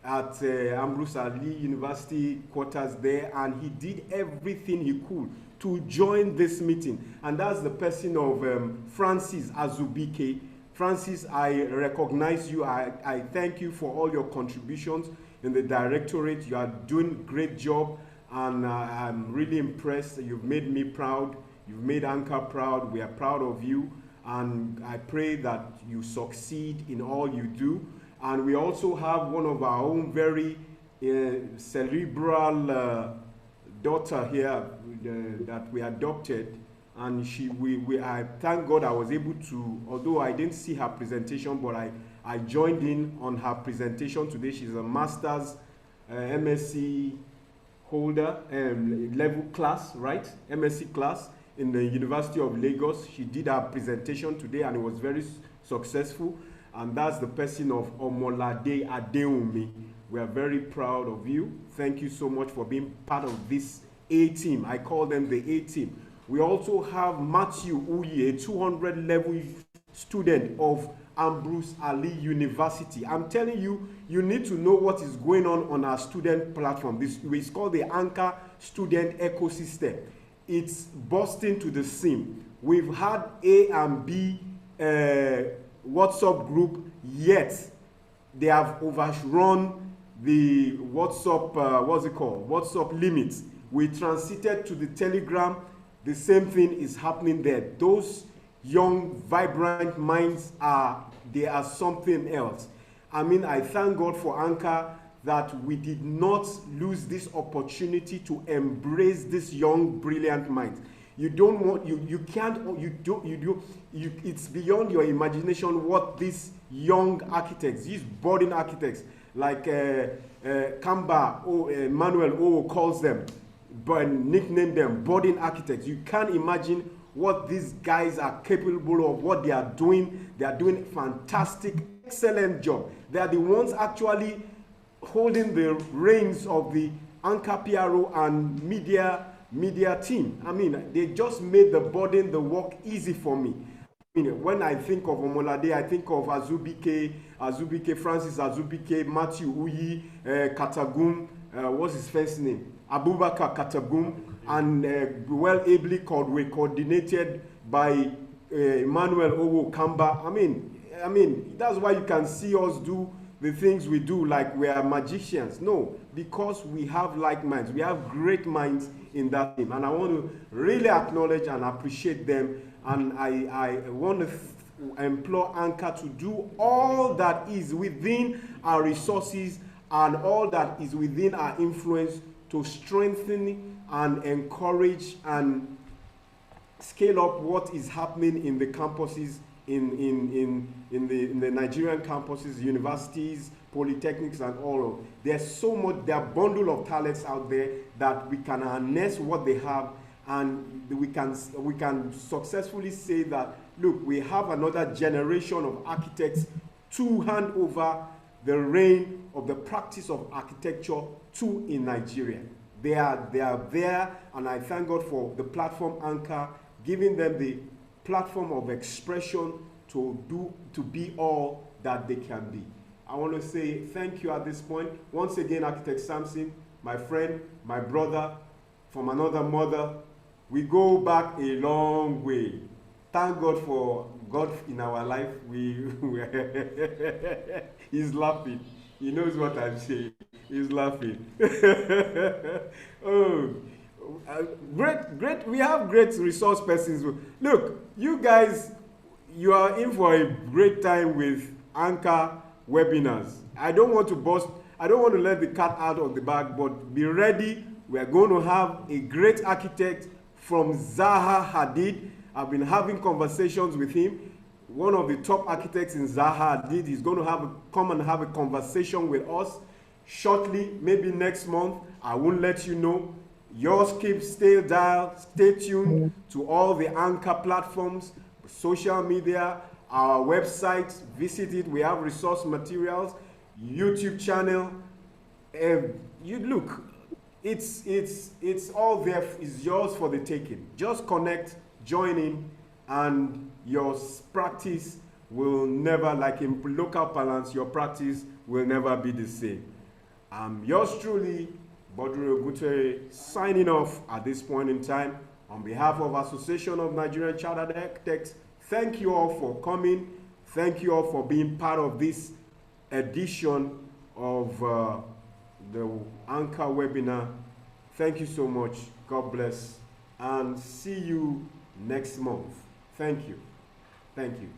at Ambrose Ali University quarters there, and he did everything he could to join this meeting. And that's the person of Francis Azubike. Francis, I recognize you. I thank you for all your contributions in the directorate. You are doing a great job, and I'm really impressed. You've made me proud. You've made Anchor proud. We are proud of you, and I pray that you succeed in all you do. And we also have one of our own very cerebral daughter here that we adopted, and I thank God I was able to, although I didn't see her presentation, but I joined in on her presentation today. She's a master's MSc holder, level class, right? MSc class in the University of Lagos. She did her presentation today and it was very successful. And that's the person of Omolade Adeumi. We are very proud of you. Thank you so much for being part of this A-team. I call them the A-team. We also have Matthew Uyi, a 200 level student of Ambrose Ali University. I'm telling you, you need to know what is going on our student platform. This is called the Anchor Student Ecosystem. It's bursting to the seam. We've had A and B WhatsApp group, yet they have overrun the WhatsApp, WhatsApp limits. We transited to the Telegram. the same thing is happening there. Those young, vibrant minds they are something else. I mean, I thank God for Anchor that we did not lose this opportunity to embrace this young, brilliant minds. You don't want, you can't, you do, it's beyond your imagination what these young architects, these budding architects, like Kamba, Manuel calls them, but nickname them budding architects. You can't imagine what these guys are capable of, what they are doing. They are doing fantastic, excellent job. They are the ones actually holding the reins of the Anchor PRO and media team. I mean, they just made the burden, the work easy for me. I mean, when I think of Omolade, I think of Azubike, Francis Azubike, Matthew Uyi, Katagum, what's his first name? Abubakar Katagum, and well ably coordinated by Emmanuel Owo Kamba. I mean, that's why you can see us do the things we do like we are magicians. No, because we have like minds. We have great minds in that team. And I want to really acknowledge and appreciate them. And I want to implore Anchor to do all that is within our resources and all that is within our influence to strengthen and encourage and scale up what is happening in the campuses, in the Nigerian campuses, universities, polytechnics, and all of. There's so much, there are bundle of talents out there that we can harness what they have, and we can successfully say that, look, we have another generation of architects to hand over the reign of the practice of architecture to in Nigeria. They are there, and I thank God for the platform Anchor, giving them the platform of expression to be all that they can be. I want to say thank you at this point. Once again, Architect Samson, my friend, my brother, from another mother. We go back a long way. Thank God for God in our life. He's laughing. He knows what I'm saying. He's laughing. Great. We have great resource persons. Look, you guys, you are in for a great time with Anchor webinars. I don't want to let the cat out of the bag, but be ready. We are going to have a great architect from Zaha Hadid. I've been having conversations with him. One of the top architects in Zaha Hadid. He's going to come and have a conversation with us shortly, maybe next month. I won't let you know. Yours keep stay dialed, stay tuned to all the Anchor platforms, social media, our website, visit it. We have resource materials, YouTube channel. You look, it's all there. It's yours for the taking. Just connect, join in, and your practice will never, like in local balance, your practice will never be the same. Yours truly, Bodru Ogutere, signing off at this point in time. On behalf of Association of Nigerian Chartered Architects, thank you all for coming. Thank you all for being part of this edition of the Anchor webinar. Thank you so much. God bless. And see you next month. Thank you. Thank you.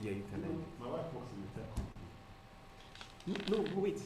Yeah, you can. My wife works in the tech company. No, wait.